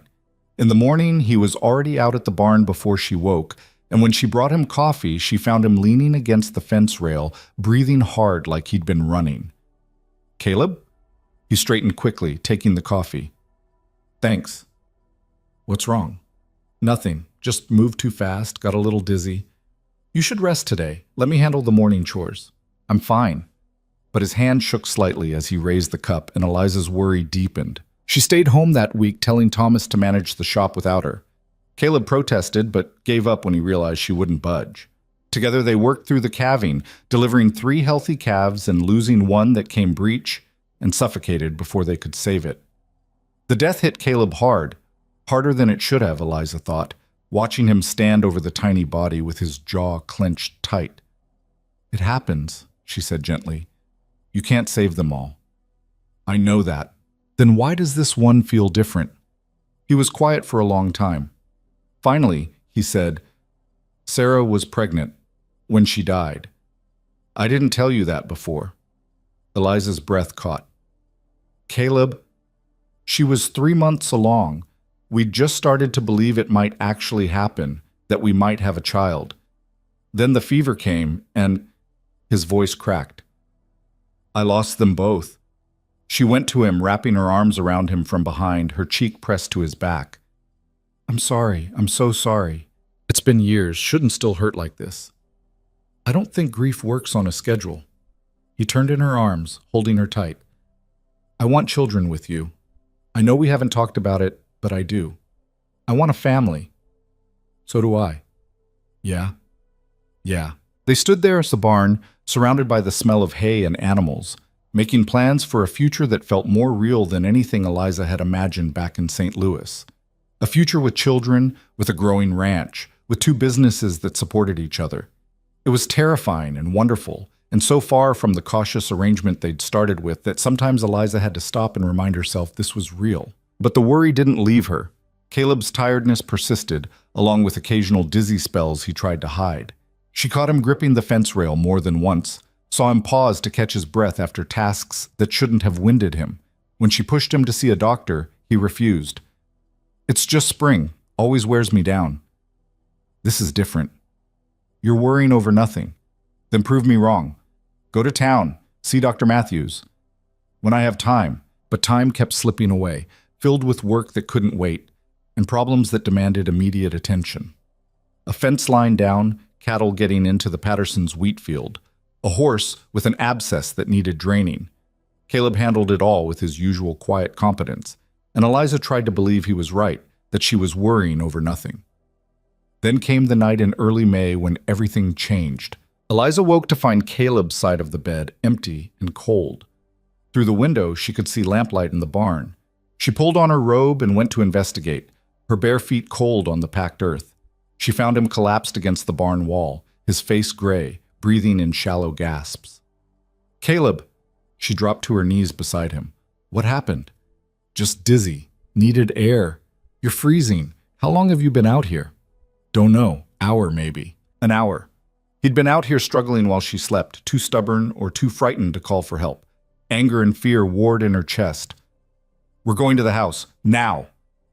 In the morning, he was already out at the barn before she woke, And when she brought him coffee, she found him leaning against the fence rail, breathing hard like he'd been running. "Caleb?" He straightened quickly, taking the coffee. "Thanks." "What's wrong?" "Nothing. Just moved too fast, got a little dizzy." "You should rest today. Let me handle the morning chores." "I'm fine." But his hand shook slightly as he raised the cup, and Eliza's worry deepened. She stayed home that week, telling Thomas to manage the shop without her. Caleb protested, but gave up when he realized she wouldn't budge. Together they worked through the calving, delivering 3 healthy calves and losing one that came breech and suffocated before they could save it. The death hit Caleb hard, harder than it should have, Eliza thought, watching him stand over the tiny body with his jaw clenched tight. "It happens," she said gently. "You can't save them all." "I know that." "Then why does this one feel different?" He was quiet for a long time. Finally, he said, "Sarah was pregnant when she died. I didn't tell you that before." Eliza's breath caught. "Caleb, she was 3 months along. We'd just started to believe it might actually happen, that we might have a child. Then the fever came and—" His voice cracked. "I lost them both." She went to him, wrapping her arms around him from behind, her cheek pressed to his back. "I'm sorry. I'm so sorry. It's been years. Shouldn't still hurt like this." "I don't think grief works on a schedule." He turned in her arms, holding her tight. "I want children with you. I know we haven't talked about it, but I do. I want a family." "So do I." Yeah. They stood there as the barn, surrounded by the smell of hay and animals, making plans for a future that felt more real than anything Eliza had imagined back in St. Louis. A future with children, with a growing ranch, with 2 businesses that supported each other. It was terrifying and wonderful, and so far from the cautious arrangement they'd started with that sometimes Eliza had to stop and remind herself this was real. But the worry didn't leave her. Caleb's tiredness persisted, along with occasional dizzy spells he tried to hide. She caught him gripping the fence rail more than once, saw him pause to catch his breath after tasks that shouldn't have winded him. When she pushed him to see a doctor, he refused. "It's just spring. Always wears me down." "This is different." "You're worrying over nothing." "Then prove me wrong. Go to town. See Dr. Matthews." "When I have time." But time kept slipping away, filled with work that couldn't wait, and problems that demanded immediate attention. A fence line down, cattle getting into the Pattersons' wheat field, a horse with an abscess that needed draining. Caleb handled it all with his usual quiet competence, and Eliza tried to believe he was right, that she was worrying over nothing. Then came the night in early May when everything changed. Eliza woke to find Caleb's side of the bed empty and cold. Through the window, she could see lamplight in the barn. She pulled on her robe and went to investigate, her bare feet cold on the packed earth. She found him collapsed against the barn wall, his face gray, breathing in shallow gasps. "Caleb!" She dropped to her knees beside him. "What happened?" "Just dizzy. Needed air. You're freezing. How long have you been out here?" "Don't know. Hour, maybe." "An hour." He'd been out here struggling while she slept, too stubborn or too frightened to call for help. Anger and fear warred in her chest. "We're going to the house. Now!"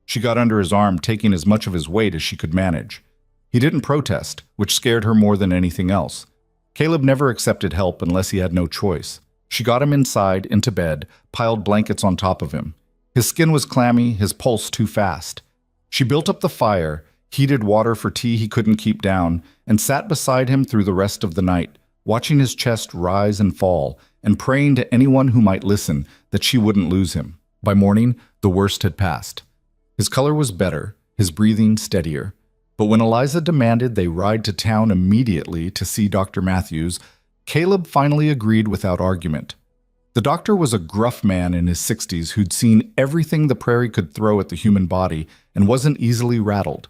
She got under his arm, taking as much of his weight as she could manage. He didn't protest, which scared her more than anything else. Caleb never accepted help unless he had no choice. She got him inside, into bed, piled blankets on top of him. His skin was clammy, his pulse too fast. She built up the fire, heated water for tea he couldn't keep down, and sat beside him through the rest of the night, watching his chest rise and fall, and praying to anyone who might listen that she wouldn't lose him. By morning, the worst had passed. His color was better, his breathing steadier. But when Eliza demanded they ride to town immediately to see Dr. Matthews, Caleb finally agreed without argument. The doctor was a gruff man in his 60s who'd seen everything the prairie could throw at the human body and wasn't easily rattled.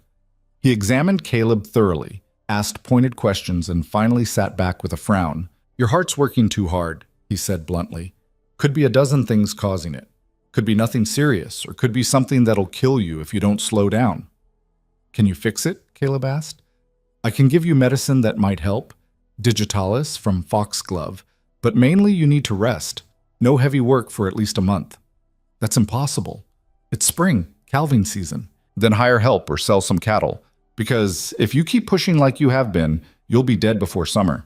He examined Caleb thoroughly, asked pointed questions, and finally sat back with a frown. "Your heart's working too hard," he said bluntly. "Could be a dozen things causing it. Could be nothing serious, or could be something that'll kill you if you don't slow down." "Can you fix it?" Caleb asked. "I can give you medicine that might help, digitalis from foxglove, but mainly you need to rest. No heavy work for at least a month." "That's impossible. It's spring, calving season." "Then hire help or sell some cattle. Because if you keep pushing like you have been, you'll be dead before summer.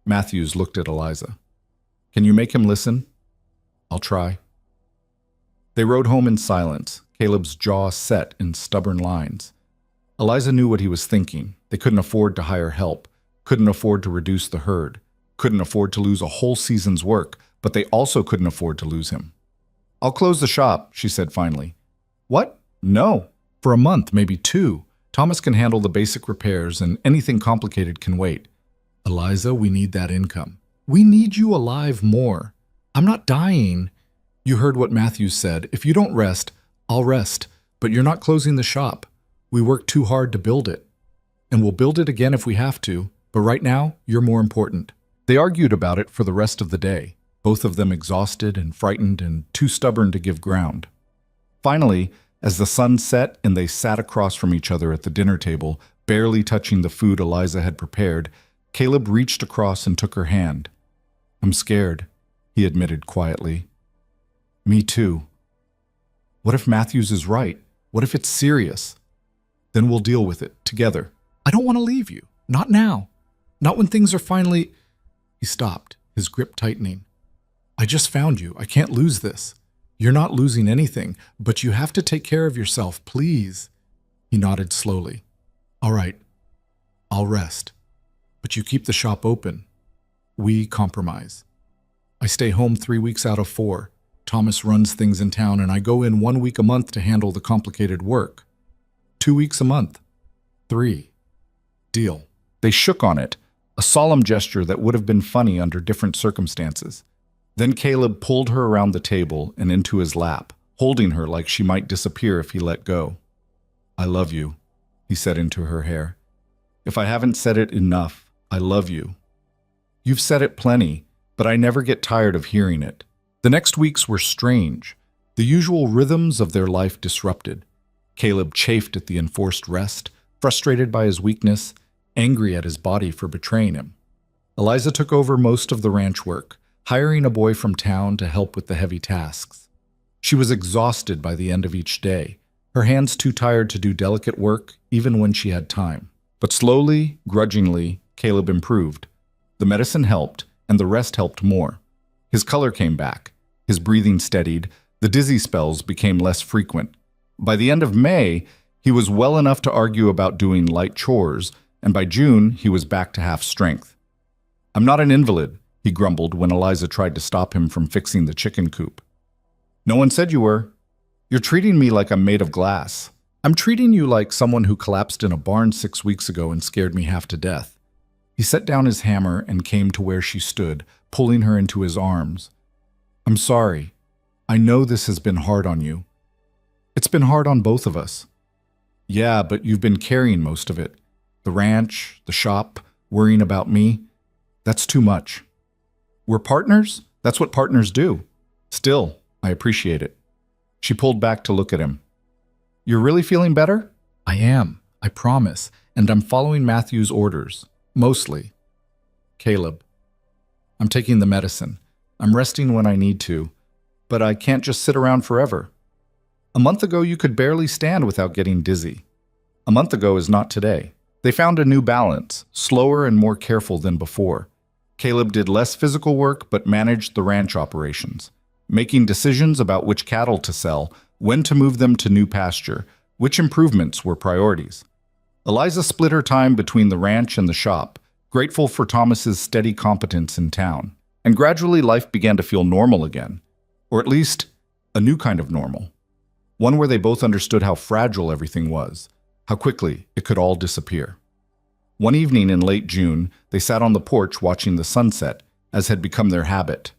Matthews looked at Eliza. Can you make him listen? I'll try. They rode home in silence, Caleb's jaw set in stubborn lines. Eliza knew what he was thinking. They couldn't afford to hire help, couldn't afford to reduce the herd, couldn't afford to lose a whole season's work, but they also couldn't afford to lose him. I'll close the shop, she said finally. What? No. For a month, maybe 2. Thomas can handle the basic repairs, and anything complicated can wait. Eliza, we need that income. We need you alive more. I'm not dying. You heard what Matthews said. If you don't rest, I'll rest. But you're not closing the shop. We worked too hard to build it. And we'll build it again if we have to. But right now, you're more important. They argued about it for the rest of the day, both of them exhausted and frightened and too stubborn to give ground. Finally, as the sun set and they sat across from each other at the dinner table, barely touching the food Eliza had prepared, Caleb reached across and took her hand. I'm scared, he admitted quietly. Me too. What if Matthews is right? What if it's serious? Then we'll deal with it, together. I don't want to leave you. Not now. Not when things are finally... He stopped, his grip tightening. I just found you. I can't lose this. You're not losing anything, but you have to take care of yourself, please. He nodded slowly. All right. I'll rest. But you keep the shop open. We compromise. I stay home 3 weeks out of 4. Thomas runs things in town, and I go in 1 week a month to handle the complicated work. 2 weeks a month. 3. Deal. They shook on it, a solemn gesture that would have been funny under different circumstances. Then Caleb pulled her around the table and into his lap, holding her like she might disappear if he let go. I love you, he said into her hair. If I haven't said it enough, I love you. You've said it plenty, but I never get tired of hearing it. The next weeks were strange, the usual rhythms of their life disrupted. Caleb chafed at the enforced rest, frustrated by his weakness, angry at his body for betraying him. Eliza took over most of the ranch work, hiring a boy from town to help with the heavy tasks. She was exhausted by the end of each day, her hands too tired to do delicate work even when she had time. But slowly, grudgingly, Caleb improved. The medicine helped, and the rest helped more. His color came back, his breathing steadied, the dizzy spells became less frequent. By the end of May, he was well enough to argue about doing light chores, and by June, he was back to half strength. I'm not an invalid, he grumbled when Eliza tried to stop him from fixing the chicken coop. No one said you were. You're treating me like I'm made of glass. I'm treating you like someone who collapsed in a barn 6 weeks ago and scared me half to death. He set down his hammer and came to where she stood, pulling her into his arms. I'm sorry. I know this has been hard on you. It's been hard on both of us. Yeah, but you've been carrying most of it. The ranch, the shop, worrying about me. That's too much. We're partners? That's what partners do. Still, I appreciate it. She pulled back to look at him. You're really feeling better? I am, I promise, and I'm following Matthew's orders. Mostly. Caleb. I'm taking the medicine. I'm resting when I need to, but I can't just sit around forever. A month ago, you could barely stand without getting dizzy. A month ago is not today. They found a new balance, slower and more careful than before. Caleb did less physical work but managed the ranch operations, making decisions about which cattle to sell, when to move them to new pasture, which improvements were priorities. Eliza split her time between the ranch and the shop, grateful for Thomas's steady competence in town. And gradually life began to feel normal again, or at least a new kind of normal. One where they both understood how fragile everything was, how quickly it could all disappear. One evening in late June, they sat on the porch watching the sunset, as had become their habit.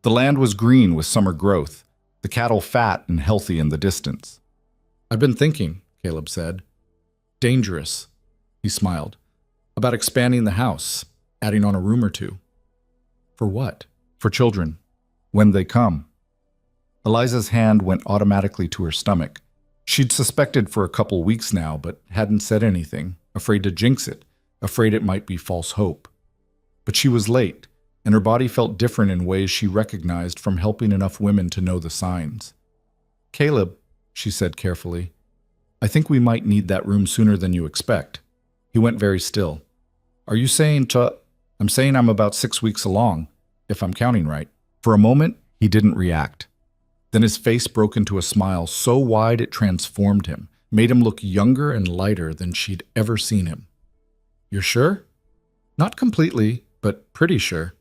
The land was green with summer growth, the cattle fat and healthy in the distance. I've been thinking, Caleb said. Dangerous, he smiled, about expanding the house, adding on a room or two. For what? For children. When they come. Eliza's hand went automatically to her stomach. She'd suspected for a couple weeks now, but hadn't said anything, afraid to jinx it, afraid it might be false hope. But she was late, and her body felt different in ways she recognized from helping enough women to know the signs. Caleb, she said carefully, I think we might need that room sooner than you expect." He went very still. "Are you saying to—" "I'm saying I'm about 6 weeks along, if I'm counting right." For a moment, he didn't react. Then his face broke into a smile so wide it transformed him, made him look younger and lighter than she'd ever seen him. "You're sure?" "Not completely, but pretty sure."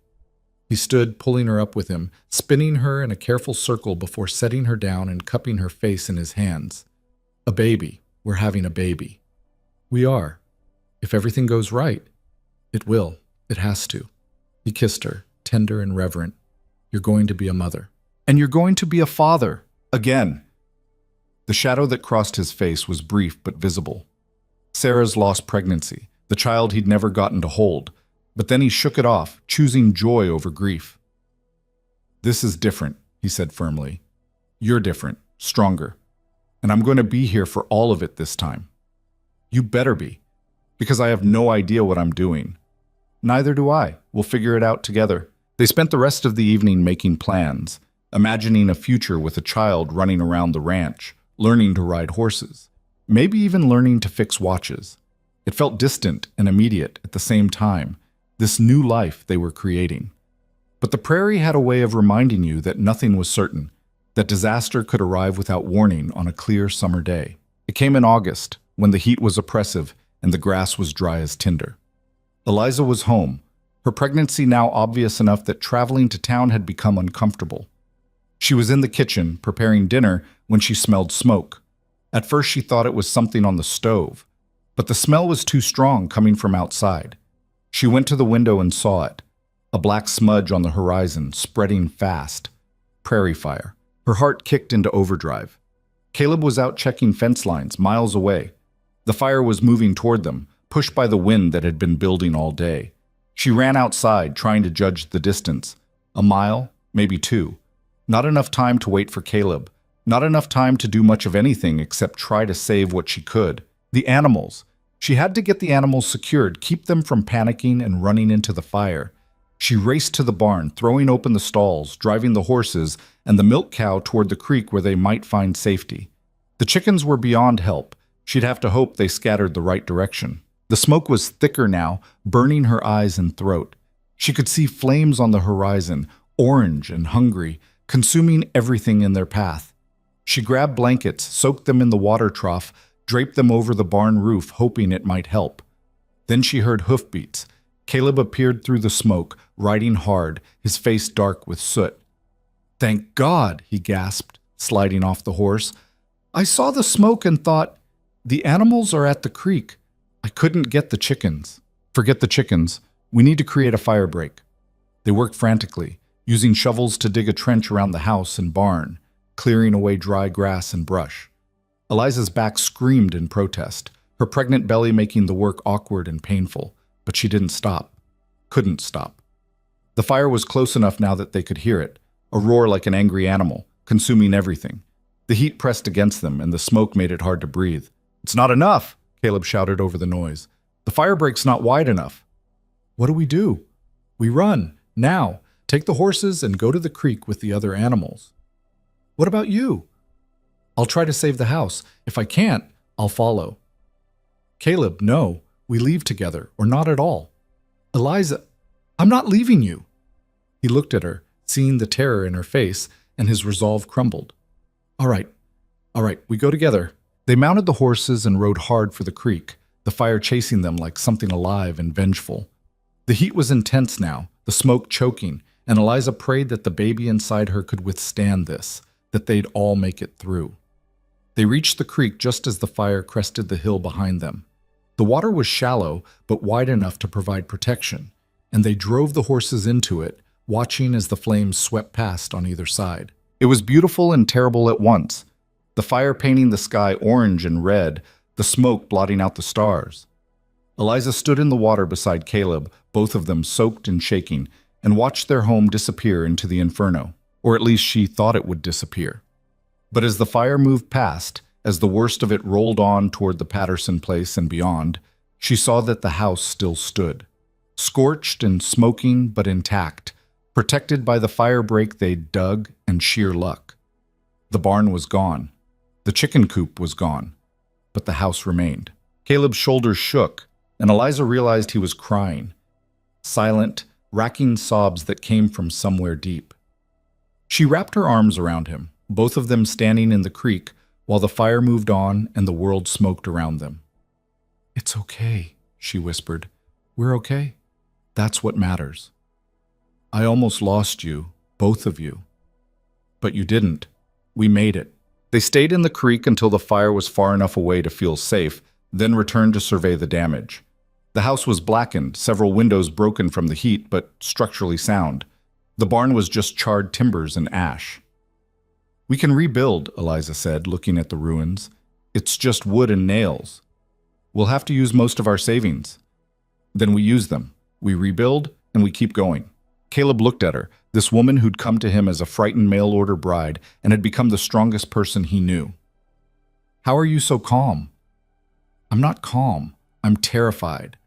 He stood, pulling her up with him, spinning her in a careful circle before setting her down and cupping her face in his hands. "A baby. We're having a baby." "We are. If everything goes right." "It will. It has to." He kissed her, tender and reverent. "You're going to be a mother." "And you're going to be a father. Again." The shadow that crossed his face was brief but visible. Sarah's lost pregnancy, the child he'd never gotten to hold. But then he shook it off, choosing joy over grief. "This is different," he said firmly. "You're different, stronger. And I'm going to be here for all of it this time. You better be, because I have no idea what I'm doing." "Neither do I. We'll figure it out together." They spent the rest of the evening making plans, imagining a future with a child running around the ranch, learning to ride horses, maybe even learning to fix watches. It felt distant and immediate at the same time, this new life they were creating. But the prairie had a way of reminding you that nothing was certain, that disaster could arrive without warning on a clear summer day. It came in August, when the heat was oppressive and the grass was dry as tinder. Eliza was home, her pregnancy now obvious enough that traveling to town had become uncomfortable. She was in the kitchen, preparing dinner, when she smelled smoke. At first she thought it was something on the stove, but the smell was too strong coming from outside. She went to the window and saw it, a black smudge on the horizon, spreading fast. Prairie fire. Her heart kicked into overdrive. Caleb was out checking fence lines, miles away. The fire was moving toward them, pushed by the wind that had been building all day. She ran outside, trying to judge the distance. A mile, maybe 2. Not enough time to wait for Caleb. Not enough time to do much of anything except try to save what she could. The animals. She had to get the animals secured, keep them from panicking and running into the fire. She raced to the barn, throwing open the stalls, driving the horses and the milk cow toward the creek where they might find safety. The chickens were beyond help. She'd have to hope they scattered the right direction. The smoke was thicker now, burning her eyes and throat. She could see flames on the horizon, orange and hungry, consuming everything in their path. She grabbed blankets, soaked them in the water trough, draped them over the barn roof, hoping it might help. Then she heard hoofbeats. Caleb appeared through the smoke, riding hard, his face dark with soot. "Thank God," he gasped, sliding off the horse. "I saw the smoke and thought, the animals are at the creek. I couldn't get the chickens." "Forget the chickens. We need to create a fire break." They worked frantically, using shovels to dig a trench around the house and barn, clearing away dry grass and brush. Eliza's back screamed in protest, her pregnant belly making the work awkward and painful, but she didn't stop. Couldn't stop. The fire was close enough now that they could hear it, a roar like an angry animal, consuming everything. The heat pressed against them, and the smoke made it hard to breathe. "It's not enough," Caleb shouted over the noise. "The fire break's not wide enough." "What do we do?" "We run, now. Take the horses and go to the creek with the other animals." "What about you?" "I'll try to save the house. If I can't, I'll follow." "Caleb, no. We leave together, or not at all." "Eliza, I'm not leaving you." He looked at her, seeing the terror in her face, and his resolve crumbled. All right, we go together." They mounted the horses and rode hard for the creek, the fire chasing them like something alive and vengeful. The heat was intense now, the smoke choking, and Eliza prayed that the baby inside her could withstand this, that they'd all make it through. They reached the creek just as the fire crested the hill behind them. The water was shallow, but wide enough to provide protection, and they drove the horses into it, watching as the flames swept past on either side. It was beautiful and terrible at once, the fire painting the sky orange and red, the smoke blotting out the stars. Eliza stood in the water beside Caleb, both of them soaked and shaking, and watched their home disappear into the inferno, or at least she thought it would disappear. But as the fire moved past, as the worst of it rolled on toward the Patterson place and beyond, she saw that the house still stood, scorched and smoking but intact, protected by the fire break they'd dug and sheer luck. The barn was gone. The chicken coop was gone. but the house remained. Caleb's shoulders shook, and Eliza realized he was crying. Silent, racking sobs that came from somewhere deep. She wrapped her arms around him, both of them standing in the creek while the fire moved on and the world smoked around them. "It's okay," she whispered. "We're okay. That's what matters. I almost lost you, both of you. But you didn't. We made it." They stayed in the creek until the fire was far enough away to feel safe, then returned to survey the damage. The house was blackened, several windows broken from the heat, but structurally sound. The barn was just charred timbers and ash. "We can rebuild," Eliza said, looking at the ruins. "It's just wood and nails. We'll have to use most of our savings. Then we use them. We rebuild, and we keep going." Caleb looked at her, this woman who'd come to him as a frightened mail-order bride and had become the strongest person he knew. "How are you so calm?" "I'm not calm. I'm terrified.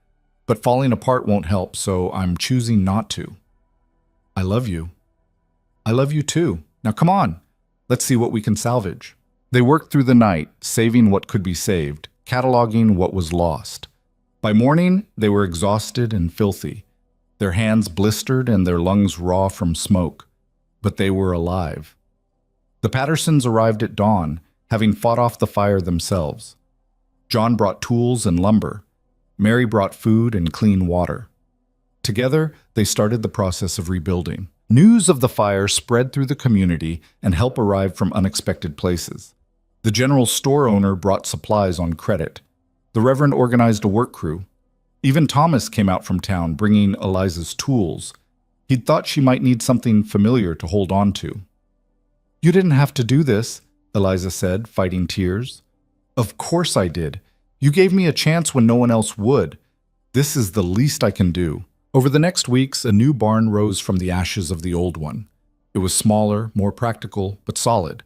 But falling apart won't help, so I'm choosing not to." "I love you." "I love you too. Now come on. Let's see what we can salvage." They worked through the night, saving what could be saved, cataloging what was lost. By morning, they were exhausted and filthy, their hands blistered and their lungs raw from smoke. But they were alive. The Pattersons arrived at dawn, having fought off the fire themselves. John brought tools and lumber. Mary brought food and clean water. Together, they started the process of rebuilding. News of the fire spread through the community, and help arrived from unexpected places. The general store owner brought supplies on credit. The Reverend organized a work crew. Even Thomas came out from town, bringing Eliza's tools. He'd thought she might need something familiar to hold on to. "You didn't have to do this," Eliza said, fighting tears. "Of course I did. You gave me a chance when no one else would. This is the least I can do." Over the next weeks, a new barn rose from the ashes of the old one. It was smaller, more practical, but solid.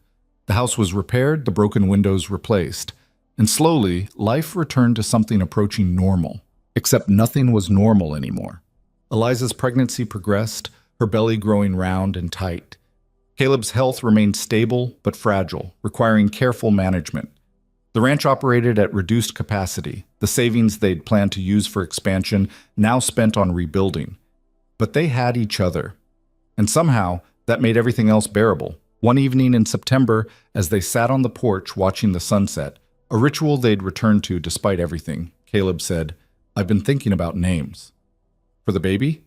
The house was repaired, the broken windows replaced. And slowly, life returned to something approaching normal. Except nothing was normal anymore. Eliza's pregnancy progressed, her belly growing round and tight. Caleb's health remained stable but fragile, requiring careful management. The ranch operated at reduced capacity, the savings they'd planned to use for expansion now spent on rebuilding. But they had each other. And somehow, that made everything else bearable. One evening in September, as they sat on the porch watching the sunset, a ritual they'd returned to despite everything, Caleb said, "I've been thinking about names." "For the baby?"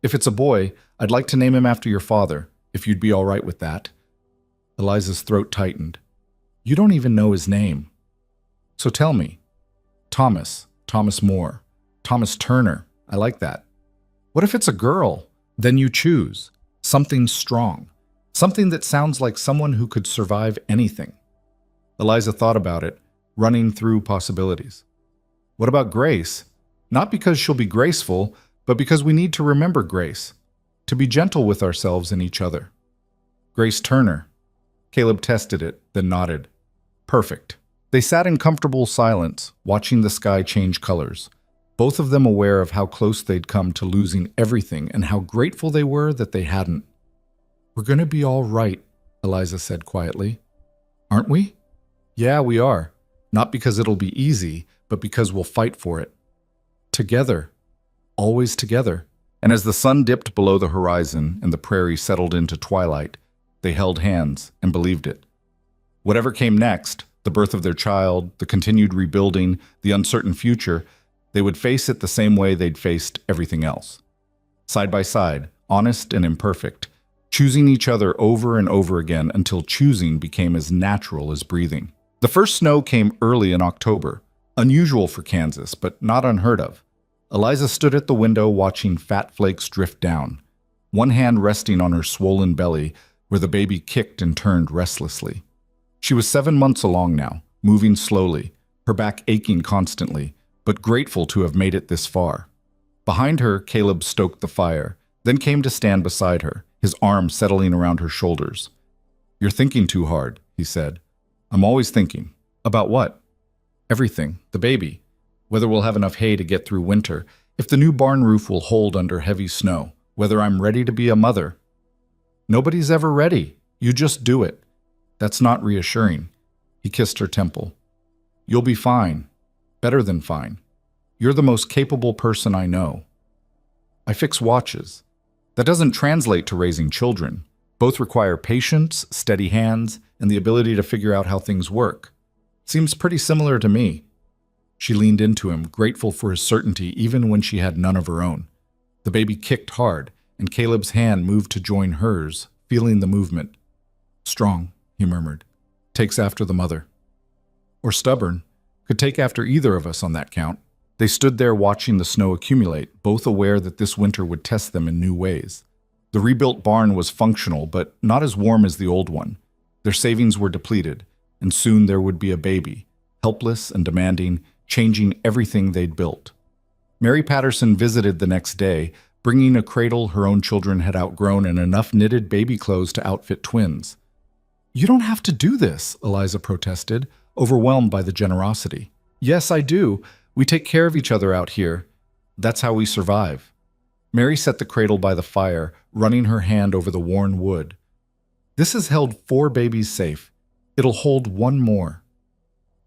"If it's a boy, I'd like to name him after your father, if you'd be all right with that." Eliza's throat tightened. "You don't even know his name." "So tell me." "Thomas. Thomas More. Thomas Turner. I like that." "What if it's a girl?" "Then you choose. Something strong. Something that sounds like someone who could survive anything." Eliza thought about it, running through possibilities. "What about Grace? Not because she'll be graceful, but because we need to remember Grace. To be gentle with ourselves and each other." "Grace Turner." Caleb tested it, then nodded. "Perfect." They sat in comfortable silence, watching the sky change colors, both of them aware of how close they'd come to losing everything and how grateful they were that they hadn't. "We're going to be all right," Eliza said quietly. "Aren't we?" "Yeah, we are. Not because it'll be easy, but because we'll fight for it. Together. Always together." And as the sun dipped below the horizon and the prairie settled into twilight, they held hands and believed it. Whatever came next, the birth of their child, the continued rebuilding, the uncertain future, they would face it the same way they'd faced everything else. Side by side, honest and imperfect, choosing each other over and over again until choosing became as natural as breathing. The first snow came early in October, unusual for Kansas, but not unheard of. Eliza stood at the window watching fat flakes drift down, one hand resting on her swollen belly where the baby kicked and turned restlessly. She was 7 months along now, moving slowly, her back aching constantly, but grateful to have made it this far. Behind her, Caleb stoked the fire, then came to stand beside her, his arm settling around her shoulders. "You're thinking too hard," he said. "I'm always thinking." "About what?" "Everything. The baby. Whether we'll have enough hay to get through winter, if the new barn roof will hold under heavy snow, whether I'm ready to be a mother." "Nobody's ever ready. You just do it." "That's not reassuring." He kissed her temple. You'll be fine. Better than fine. You're the most capable person I know. I fix watches. That doesn't translate to raising children. Both require patience, steady hands, and the ability to figure out how things work. Seems pretty similar to me. She leaned into him, grateful for his certainty even when she had none of her own. The baby kicked hard, and Caleb's hand moved to join hers, feeling the movement. Strong, he murmured. Takes after the mother. Or stubborn. Could take after either of us on that count. They stood there watching the snow accumulate, both aware that this winter would test them in new ways. The rebuilt barn was functional, but not as warm as the old one. Their savings were depleted, and soon there would be a baby, helpless and demanding, changing everything they'd built. Mary Patterson visited the next day, bringing a cradle her own children had outgrown and enough knitted baby clothes to outfit twins. "You don't have to do this," Eliza protested, overwhelmed by the generosity. "Yes, I do. We take care of each other out here. That's how we survive." Mary set the cradle by the fire, running her hand over the worn wood. "This has held 4 babies safe. It'll hold 1 more."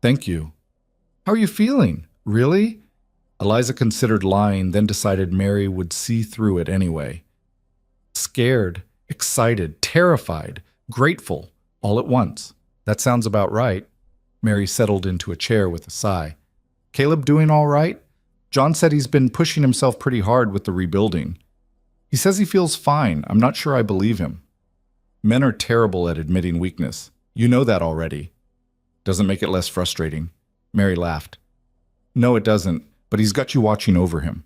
"Thank you." "How are you feeling? Really?" Eliza considered lying, then decided Mary would see through it anyway. "Scared, excited, terrified, grateful, all at once. That sounds about right." Mary settled into a chair with a sigh. "Caleb doing all right? John said he's been pushing himself pretty hard with the rebuilding. He says he feels fine. I'm not sure I believe him." "Men are terrible at admitting weakness. You know that already." "Doesn't make it less frustrating." Mary laughed. "No, it doesn't, but he's got you watching over him.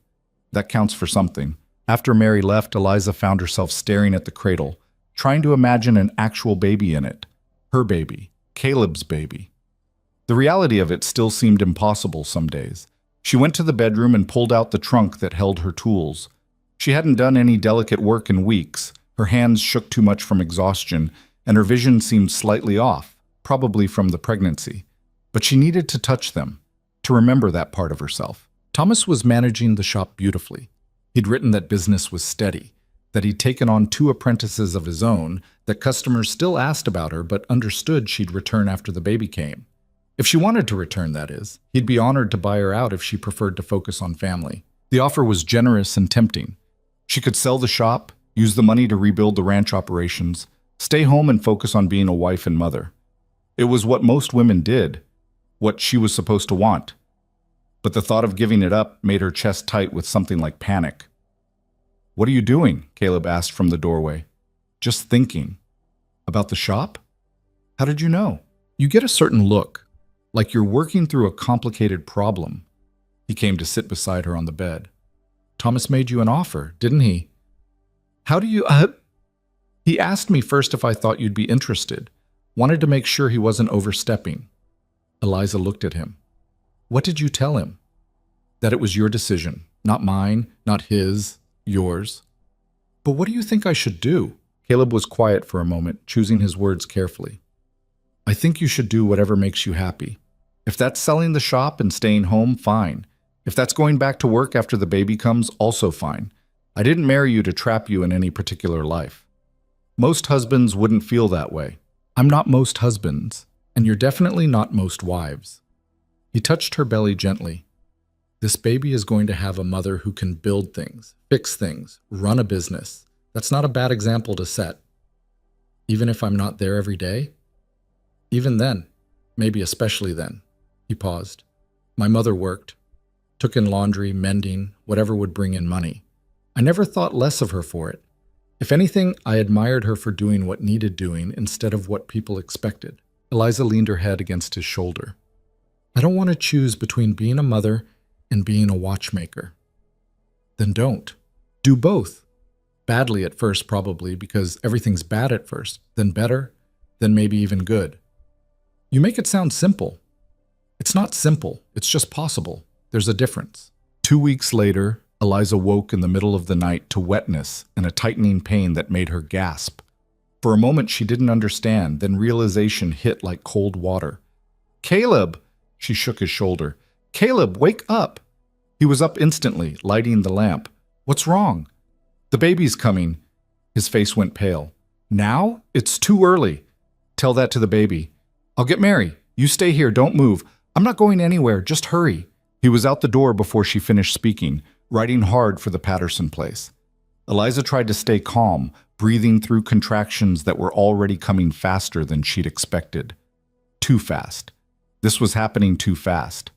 That counts for something." After Mary left, Eliza found herself staring at the cradle, trying to imagine an actual baby in it. Her baby. Caleb's baby. The reality of it still seemed impossible some days. She went to the bedroom and pulled out the trunk that held her tools. She hadn't done any delicate work in weeks. Her hands shook too much from exhaustion, and her vision seemed slightly off, probably from the pregnancy. But she needed to touch them, to remember that part of herself. Thomas was managing the shop beautifully. He'd written that business was steady, that he'd taken on 2 apprentices of his own, that customers still asked about her but understood she'd return after the baby came. If she wanted to return, that is, he'd be honored to buy her out if she preferred to focus on family. The offer was generous and tempting. She could sell the shop, use the money to rebuild the ranch operations, stay home and focus on being a wife and mother. It was what most women did, what she was supposed to want. But the thought of giving it up made her chest tight with something like panic. "What are you doing?" Caleb asked from the doorway. "Just thinking." "About the shop? How did you know?" "You get a certain look. Like you're working through a complicated problem." He came to sit beside her on the bed. "Thomas made you an offer, didn't he?" "How do you, He asked me first if I thought you'd be interested. Wanted to make sure he wasn't overstepping." Eliza looked at him. "What did you tell him?" "That it was your decision, not mine, not his, yours." "But what do you think I should do?" Caleb was quiet for a moment, choosing his words carefully. "I think you should do whatever makes you happy. If that's selling the shop and staying home, fine. If that's going back to work after the baby comes, also fine. I didn't marry you to trap you in any particular life. Most husbands wouldn't feel that way. I'm not most husbands, and you're definitely not most wives." He touched her belly gently. "This baby is going to have a mother who can build things, fix things, run a business. That's not a bad example to set. Even if I'm not there every day? Even then, maybe especially then." He paused. "My mother worked, took in laundry, mending, whatever would bring in money. I never thought less of her for it. If anything, I admired her for doing what needed doing instead of what people expected." Eliza leaned her head against his shoulder. "I don't want to choose between being a mother and being a watchmaker." "Then don't. Do both. Badly at first, probably, because everything's bad at first, then better, then maybe even good. You make it sound simple. It's not simple, it's just possible. There's a difference." 2 weeks later, Eliza woke in the middle of the night to wetness and a tightening pain that made her gasp. For a moment she didn't understand, then realization hit like cold water. "Caleb!" She shook his shoulder. "Caleb, wake up!" He was up instantly, lighting the lamp. "What's wrong?" "The baby's coming." His face went pale. "Now? It's too early." "Tell that to the baby." "I'll get Mary. You stay here, don't move. I'm not going anywhere, just hurry. He was out the door before she finished speaking, riding hard for the Patterson place. Eliza tried to stay calm, breathing through contractions that were already coming faster than she'd expected. Too fast. This was happening too fast.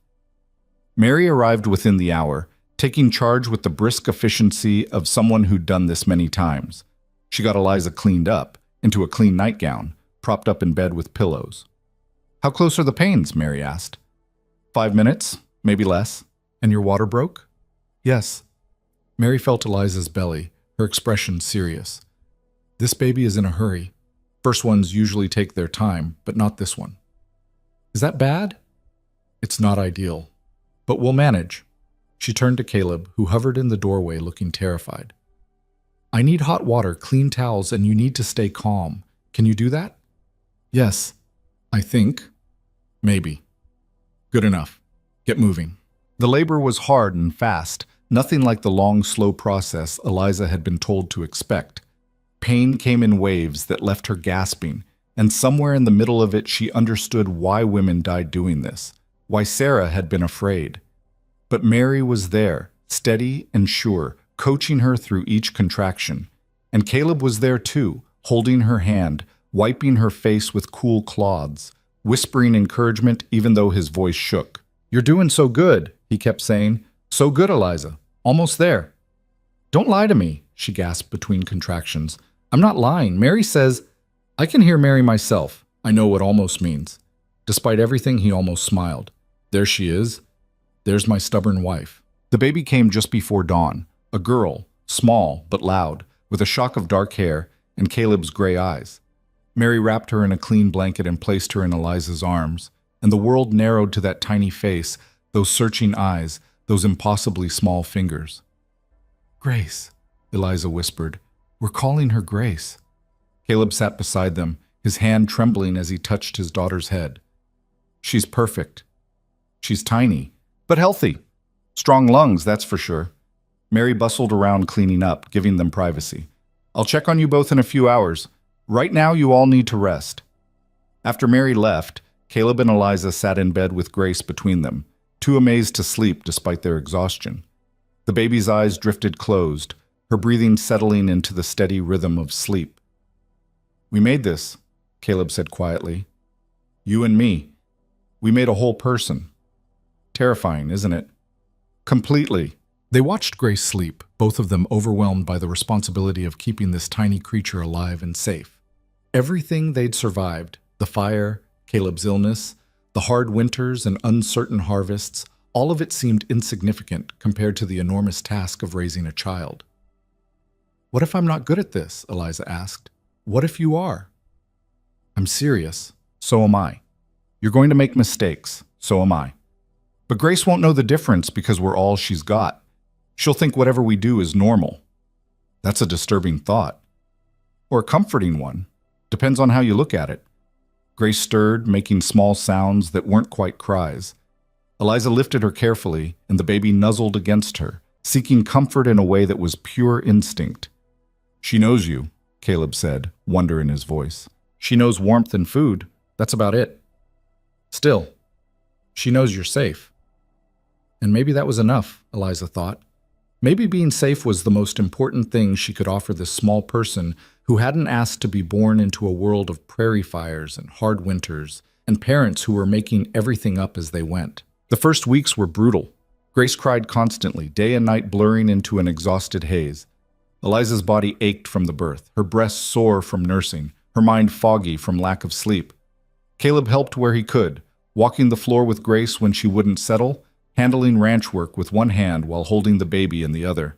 Mary arrived within the hour, taking charge with the brisk efficiency of someone who'd done this many times. She got Eliza cleaned up, into a clean nightgown, propped up in bed with pillows. How close are the pains? Mary asked. 5 minutes, maybe less. And your water broke? Yes. Mary felt Eliza's belly, her expression serious. This baby is in a hurry. First ones usually take their time, but not this one. Is that bad? It's not ideal, but we'll manage. She turned to Caleb, who hovered in the doorway looking terrified. I need hot water, clean towels, and you need to stay calm. Can you do that? Yes. I think. Maybe. Good enough. Get moving. The labor was hard and fast, nothing like the long, slow process Eliza had been told to expect. Pain came in waves that left her gasping, and somewhere in the middle of it she understood why women died doing this, why Sarah had been afraid. But Mary was there, steady and sure, coaching her through each contraction. And Caleb was there too, holding her hand, wiping her face with cool cloths, whispering encouragement even though his voice shook. You're doing so good, he kept saying. So good, Eliza. Almost there. Don't lie to me, she gasped between contractions. I'm not lying. Mary says, I can hear Mary myself. I know what almost means. Despite everything, he almost smiled. There she is. There's my stubborn wife. The baby came just before dawn. A girl, small but loud, with a shock of dark hair and Caleb's gray eyes. Mary wrapped her in a clean blanket and placed her in Eliza's arms, and the world narrowed to that tiny face, those searching eyes, those impossibly small fingers. Grace, Eliza whispered. We're calling her Grace. Caleb sat beside them, his hand trembling as he touched his daughter's head. She's perfect. She's tiny, but healthy. Strong lungs, that's for sure. Mary bustled around cleaning up, giving them privacy. I'll check on you both in a few hours. Right now, you all need to rest. After Mary left, Caleb and Eliza sat in bed with Grace between them, too amazed to sleep despite their exhaustion. The baby's eyes drifted closed, her breathing settling into the steady rhythm of sleep. We made this, Caleb said quietly. You and me. We made a whole person. Terrifying, isn't it? Completely. They watched Grace sleep, both of them overwhelmed by the responsibility of keeping this tiny creature alive and safe. Everything they'd survived, the fire, Caleb's illness, the hard winters and uncertain harvests, all of it seemed insignificant compared to the enormous task of raising a child. What if I'm not good at this? Eliza asked. What if you are? I'm serious. So am I. You're going to make mistakes. So am I. But Grace won't know the difference because we're all she's got. She'll think whatever we do is normal. That's a disturbing thought. Or a comforting one. Depends on how you look at it. Grace stirred, making small sounds that weren't quite cries. Eliza lifted her carefully, and the baby nuzzled against her, seeking comfort in a way that was pure instinct. She knows you, Caleb said, wonder in his voice. She knows warmth and food. That's about it. Still, she knows you're safe. And maybe that was enough, Eliza thought. Maybe being safe was the most important thing she could offer this small person who hadn't asked to be born into a world of prairie fires and hard winters, and parents who were making everything up as they went. The first weeks were brutal. Grace cried constantly, day and night blurring into an exhausted haze. Eliza's body ached from the birth, her breasts sore from nursing, her mind foggy from lack of sleep. Caleb helped where he could, walking the floor with Grace when she wouldn't settle, handling ranch work with one hand while holding the baby in the other.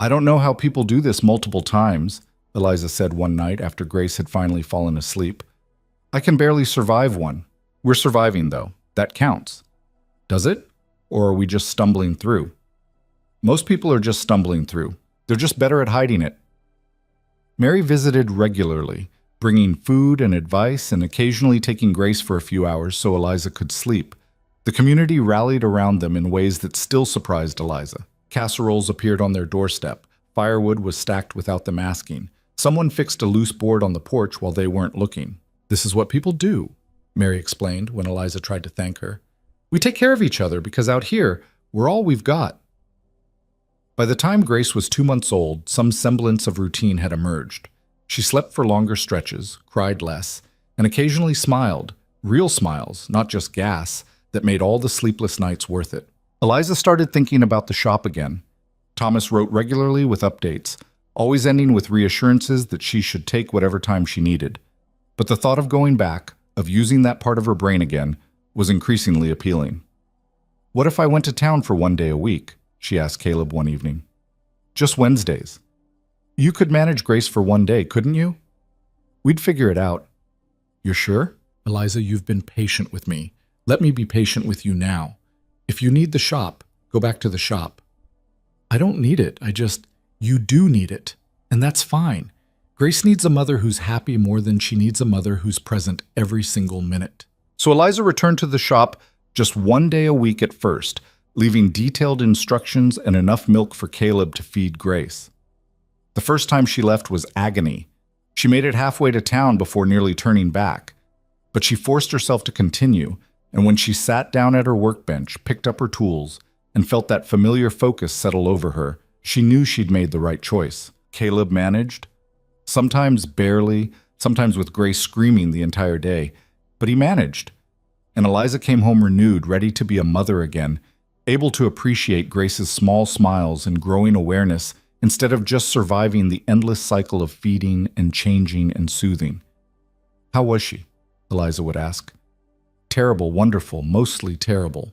I don't know how people do this multiple times, Eliza said one night after Grace had finally fallen asleep. I can barely survive one. We're surviving, though. That counts. Does it? Or are we just stumbling through? Most people are just stumbling through. They're just better at hiding it. Mary visited regularly, bringing food and advice and occasionally taking Grace for a few hours so Eliza could sleep. The community rallied around them in ways that still surprised Eliza. Casseroles appeared on their doorstep. Firewood was stacked without them asking. Someone fixed a loose board on the porch while they weren't looking. This is what people do, Mary explained when Eliza tried to thank her. We take care of each other because out here, we're all we've got. By the time Grace was 2 months old, some semblance of routine had emerged. She slept for longer stretches, cried less, and occasionally smiled, real smiles, not just gas, that made all the sleepless nights worth it. Eliza started thinking about the shop again. Thomas wrote regularly with updates, always ending with reassurances that she should take whatever time she needed. But the thought of going back, of using that part of her brain again, was increasingly appealing. "What if I went to town for 1 day a week?" she asked Caleb one evening. "Just Wednesdays." "You could manage Grace for 1 day, couldn't you?" "We'd figure it out." "You're sure?" "Eliza, you've been patient with me. Let me be patient with you now. If you need the shop, go back to the shop." "I don't need it. You do need it. And that's fine. Grace needs a mother who's happy more than she needs a mother who's present every single minute." So Eliza returned to the shop just 1 day a week at first, leaving detailed instructions and enough milk for Caleb to feed Grace. The first time she left was agony. She made it halfway to town before nearly turning back. But she forced herself to continue, and when she sat down at her workbench, picked up her tools, and felt that familiar focus settle over her, she knew she'd made the right choice. Caleb managed, sometimes barely, sometimes with Grace screaming the entire day, but he managed. And Eliza came home renewed, ready to be a mother again, able to appreciate Grace's small smiles and growing awareness instead of just surviving the endless cycle of feeding and changing and soothing. "How was she?" Eliza would ask. "Terrible, wonderful, mostly terrible."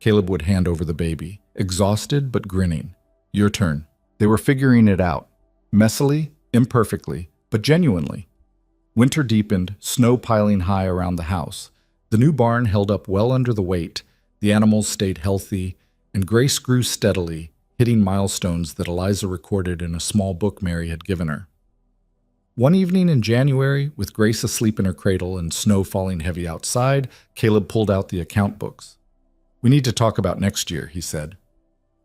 Caleb would hand over the baby, exhausted but grinning. "Your turn." They were figuring it out, messily, imperfectly, but genuinely. Winter deepened, snow piling high around the house. The new barn held up well under the weight, the animals stayed healthy, and Grace grew steadily, hitting milestones that Eliza recorded in a small book Mary had given her. One evening in January, with Grace asleep in her cradle and snow falling heavy outside, Caleb pulled out the account books. "We need to talk about next year," he said.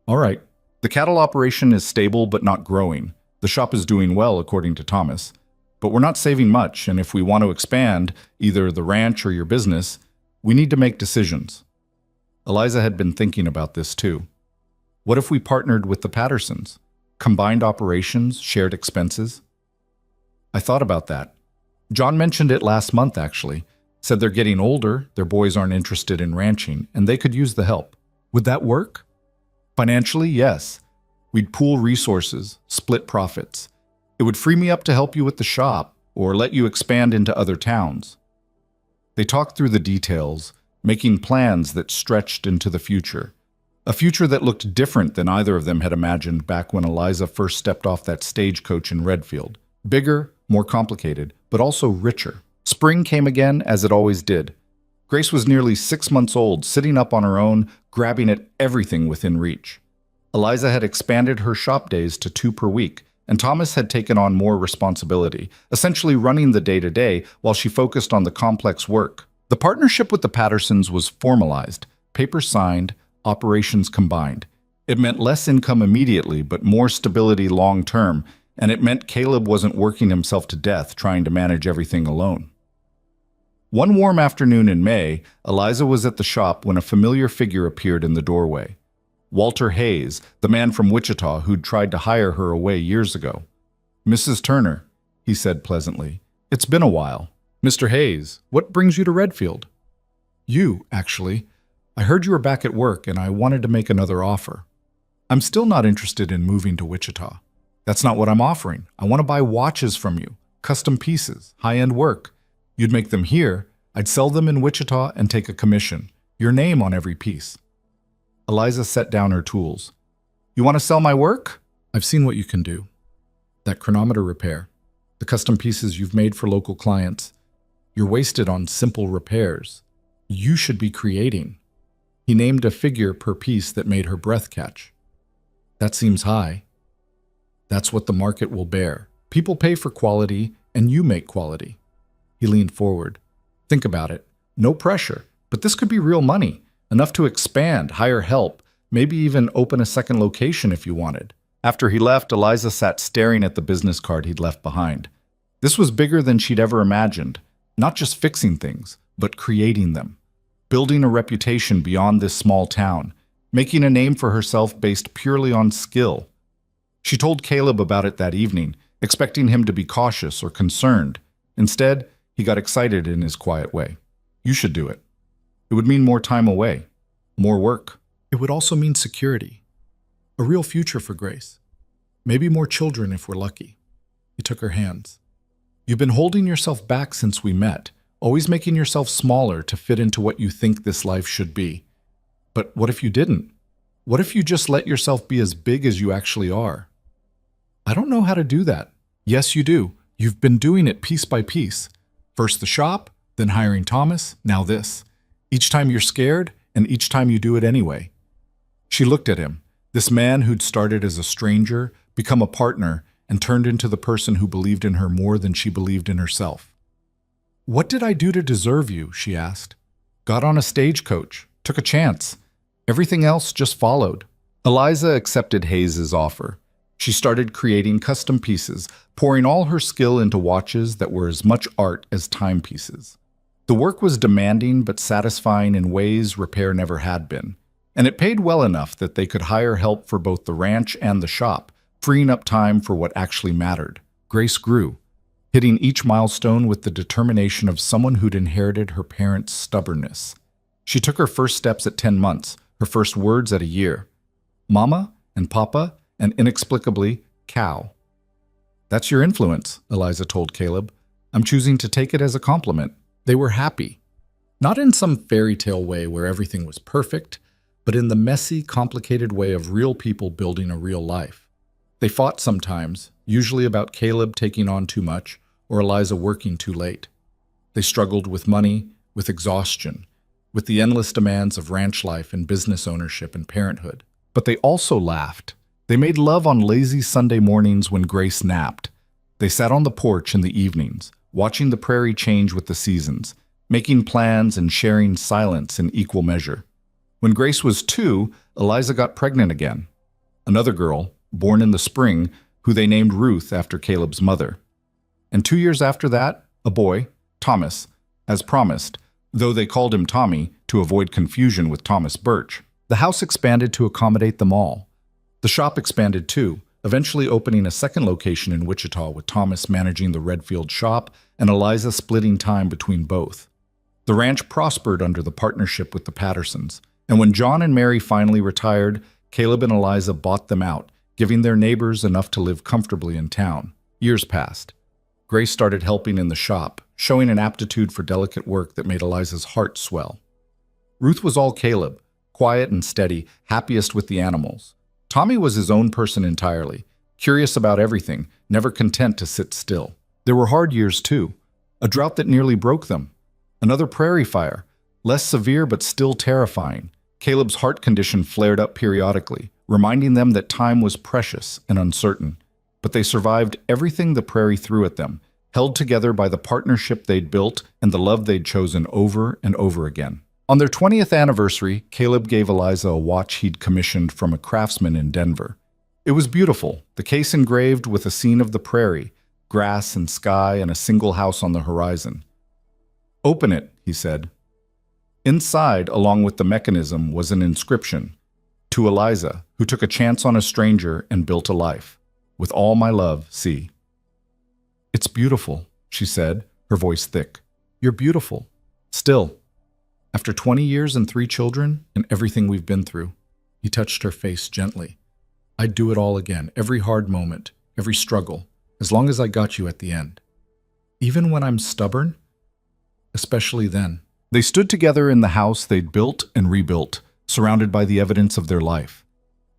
"All right. The cattle operation is stable but not growing. The shop is doing well, according to Thomas. But we're not saving much, and if we want to expand, either the ranch or your business, we need to make decisions." Eliza had been thinking about this too. What if we partnered with the Pattersons? Combined operations, shared expenses? "I thought about that. John mentioned it last month, actually. Said they're getting older, their boys aren't interested in ranching, and they could use the help. Would that work?" "Financially, yes. We'd pool resources, split profits. It would free me up to help you with the shop, or let you expand into other towns." They talked through the details, making plans that stretched into the future. A future that looked different than either of them had imagined back when Eliza first stepped off that stagecoach in Redfield. Bigger, more complicated, but also richer. Spring came again, as it always did. Grace was nearly 6 months old, sitting up on her own, grabbing at everything within reach. Eliza had expanded her shop days to 2 per week, and Thomas had taken on more responsibility, essentially running the day-to-day while she focused on the complex work. The partnership with the Pattersons was formalized, papers signed, operations combined. It meant less income immediately, but more stability long-term, and it meant Caleb wasn't working himself to death trying to manage everything alone. One warm afternoon in May, Eliza was at the shop when a familiar figure appeared in the doorway. Walter Hayes, the man from Wichita who'd tried to hire her away years ago. "Mrs. Turner," he said pleasantly. "It's been a while." "Mr. Hayes, what brings you to Redfield?" "You, actually. I heard you were back at work and I wanted to make another offer. I'm still not interested in moving to Wichita. That's not what I'm offering. I want to buy watches from you, custom pieces, high-end work. You'd make them here, I'd sell them in Wichita and take a commission, your name on every piece." Eliza set down her tools. "You want to sell my work? I've seen what you can do. That chronometer repair, the custom pieces you've made for local clients. You're wasted on simple repairs. You should be creating." He named a figure per piece that made her breath catch. "That seems high." "That's what the market will bear. People pay for quality, and you make quality." He leaned forward. "Think about it. No pressure, but this could be real money, enough to expand, hire help, maybe even open a second location if you wanted." After he left, Eliza sat staring at the business card he'd left behind. This was bigger than she'd ever imagined, not just fixing things, but creating them. building a reputation beyond this small town, making a name for herself based purely on skill. She told Caleb about it that evening, expecting him to be cautious or concerned. Instead, he got excited in his quiet way. You should do it. It would mean more time away, more work. It would also mean security, a real future for Grace. Maybe more children if we're lucky. He took her hands. You've been holding yourself back since we met, always making yourself smaller to fit into what you think this life should be. But what if you didn't? What if you just let yourself be as big as you actually are? I don't know how to do that. Yes, you do. You've been doing it piece by piece. First the shop, then hiring Thomas, now this. Each time you're scared, and each time you do it anyway. She looked at him, this man who'd started as a stranger, become a partner, and turned into the person who believed in her more than she believed in herself. What did I do to deserve you? She asked. Got on a stagecoach, took a chance. Everything else just followed. Eliza accepted Hayes's offer. She started creating custom pieces, pouring all her skill into watches that were as much art as timepieces. The work was demanding but satisfying in ways repair never had been, and it paid well enough that they could hire help for both the ranch and the shop, freeing up time for what actually mattered. Grace grew, hitting each milestone with the determination of someone who'd inherited her parents' stubbornness. She took her first steps at 10 months, her first words at a year. Mama and Papa, and inexplicably, Cow. That's your influence, Eliza told Caleb. I'm choosing to take it as a compliment. They were happy. Not in some fairy tale way where everything was perfect, but in the messy, complicated way of real people building a real life. They fought sometimes, usually about Caleb taking on too much or Eliza working too late. They struggled with money, with exhaustion, with the endless demands of ranch life and business ownership and parenthood. But they also laughed. They made love on lazy Sunday mornings when Grace napped. They sat on the porch in the evenings, watching the prairie change with the seasons, making plans and sharing silence in equal measure. When Grace was 2, Eliza got pregnant again. Another girl, born in the spring, who they named Ruth after Caleb's mother. And 2 years after that, a boy, Thomas, as promised, though they called him Tommy to avoid confusion with Thomas Birch. The house expanded to accommodate them all. The shop expanded too, eventually opening a second location in Wichita with Thomas managing the Redfield shop and Eliza splitting time between both. The ranch prospered under the partnership with the Pattersons, and when John and Mary finally retired, Caleb and Eliza bought them out, giving their neighbors enough to live comfortably in town. Years passed. Grace started helping in the shop, showing an aptitude for delicate work that made Eliza's heart swell. Ruth was all Caleb, quiet and steady, happiest with the animals. Tommy was his own person entirely, curious about everything, never content to sit still. There were hard years too, a drought that nearly broke them, another prairie fire, less severe but still terrifying. Caleb's heart condition flared up periodically, reminding them that time was precious and uncertain. But they survived everything the prairie threw at them, held together by the partnership they'd built and the love they'd chosen over and over again. On their 20th anniversary, Caleb gave Eliza a watch he'd commissioned from a craftsman in Denver. It was beautiful, the case engraved with a scene of the prairie, grass and sky and a single house on the horizon. Open it, he said. Inside, along with the mechanism, was an inscription. To Eliza, who took a chance on a stranger and built a life. With all my love, C. It's beautiful, she said, her voice thick. You're beautiful. Still. After 20 years and 3 children and everything we've been through. He touched her face gently. I'd do it all again, every hard moment, every struggle, as long as I got you at the end. Even when I'm stubborn? Especially then. They stood together in the house they'd built and rebuilt, surrounded by the evidence of their life.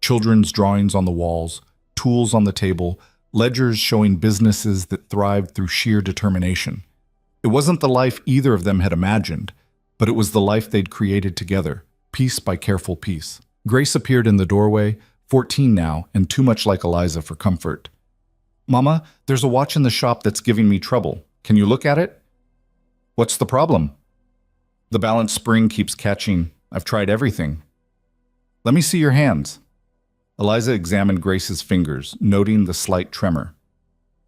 Children's drawings on the walls, tools on the table, ledgers showing businesses that thrived through sheer determination. It wasn't the life either of them had imagined, but it was the life they'd created together, piece by careful piece. Grace appeared in the doorway, 14 now, and too much like Eliza for comfort. Mama, there's a watch in the shop that's giving me trouble. Can you look at it? What's the problem? The balance spring keeps catching. I've tried everything. Let me see your hands. Eliza examined Grace's fingers, noting the slight tremor.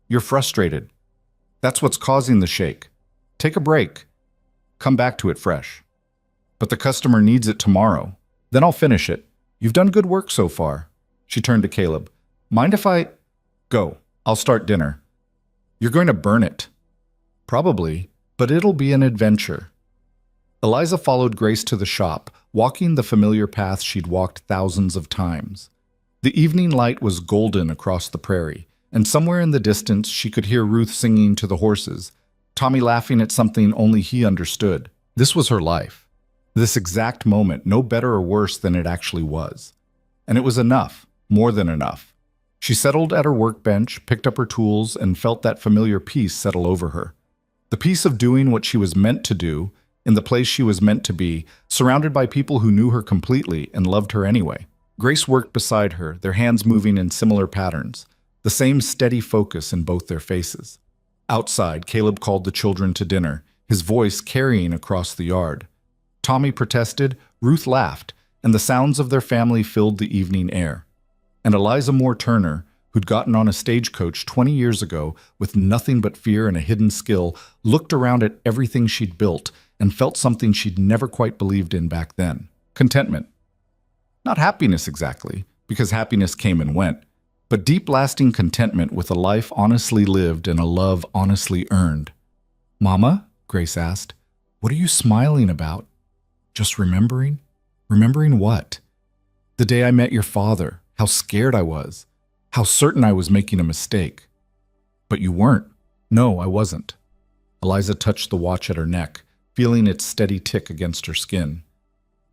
You're frustrated. That's what's causing the shake. Take a break. Come back to it fresh. But the customer needs it tomorrow. Then I'll finish it. You've done good work so far. She turned to Caleb. Mind if I... Go. I'll start dinner. You're going to burn it. Probably, but it'll be an adventure. Eliza followed Grace to the shop, walking the familiar path she'd walked thousands of times. The evening light was golden across the prairie, and somewhere in the distance she could hear Ruth singing to the horses, Tommy laughing at something only he understood. This was her life. This exact moment, no better or worse than it actually was. And it was enough, more than enough. She settled at her workbench, picked up her tools, and felt that familiar peace settle over her. The peace of doing what she was meant to do, in the place she was meant to be, surrounded by people who knew her completely and loved her anyway. Grace worked beside her, their hands moving in similar patterns, the same steady focus in both their faces. Outside, Caleb called the children to dinner, his voice carrying across the yard. Tommy protested, Ruth laughed, and the sounds of their family filled the evening air. And Eliza Moore Turner, who'd gotten on a stagecoach 20 years ago with nothing but fear and a hidden skill, looked around at everything she'd built and felt something she'd never quite believed in back then. Contentment. Not happiness exactly, because happiness came and went, but deep lasting contentment with a life honestly lived and a love honestly earned. Mama, Grace asked, what are you smiling about? Just remembering? Remembering what? The day I met your father, how scared I was, how certain I was making a mistake. But you weren't. No, I wasn't. Eliza touched the watch at her neck, feeling its steady tick against her skin.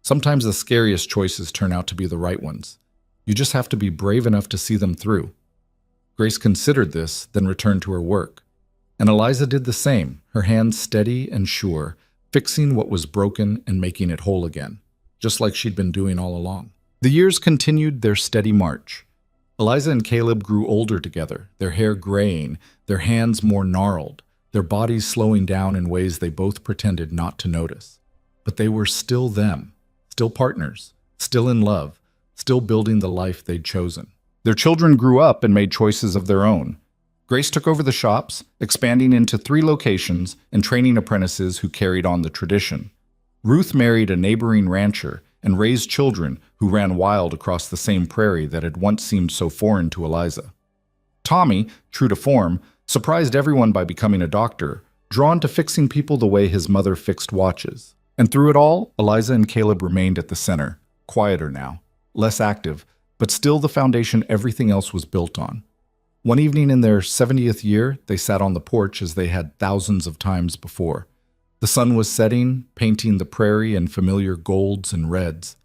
Sometimes the scariest choices turn out to be the right ones. You just have to be brave enough to see them through. Grace considered this, then returned to her work. And Eliza did the same, her hands steady and sure, fixing what was broken and making it whole again, just like she'd been doing all along. The years continued their steady march. Eliza and Caleb grew older together, their hair graying, their hands more gnarled, their bodies slowing down in ways they both pretended not to notice. But they were still them, still partners, still in love, still building the life they'd chosen. Their children grew up and made choices of their own. Grace took over the shops, expanding into 3 locations and training apprentices who carried on the tradition. Ruth married a neighboring rancher and raised children who ran wild across the same prairie that had once seemed so foreign to Eliza. Tommy, true to form, surprised everyone by becoming a doctor, drawn to fixing people the way his mother fixed watches. And through it all, Eliza and Caleb remained at the center, quieter now, less active, but still the foundation everything else was built on. One evening in their 70th year, they sat on the porch as they had thousands of times before. The sun was setting, painting the prairie in familiar golds and reds.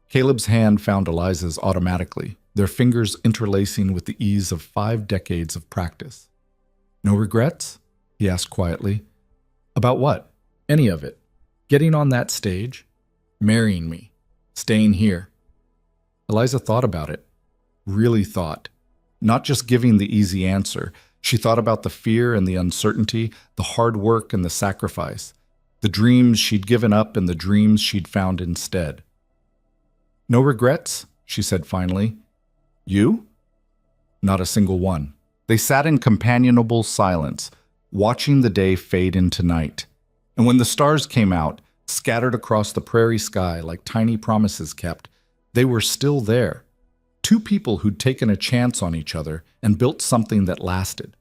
Caleb's hand found Eliza's automatically, their fingers interlacing with the ease of 5 decades of practice. No regrets? He asked quietly. About what? Any of it. Getting on that stage? Marrying me? Staying here? Eliza thought about it. Really thought. Not just giving the easy answer. She thought about the fear and the uncertainty, the hard work and the sacrifice, the dreams she'd given up and the dreams she'd found instead. No regrets? She said finally. You? Not a single one. They sat in companionable silence, watching the day fade into night. And when the stars came out, scattered across the prairie sky like tiny promises kept, they were still there. 2 people who'd taken a chance on each other and built something that lasted.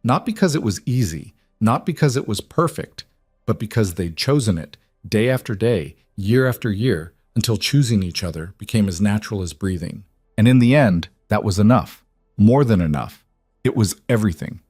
Not because it was easy, not because it was perfect, but because they'd chosen it, day after day, year after year, until choosing each other became as natural as breathing. And in the end, that was enough. More than enough. It was everything.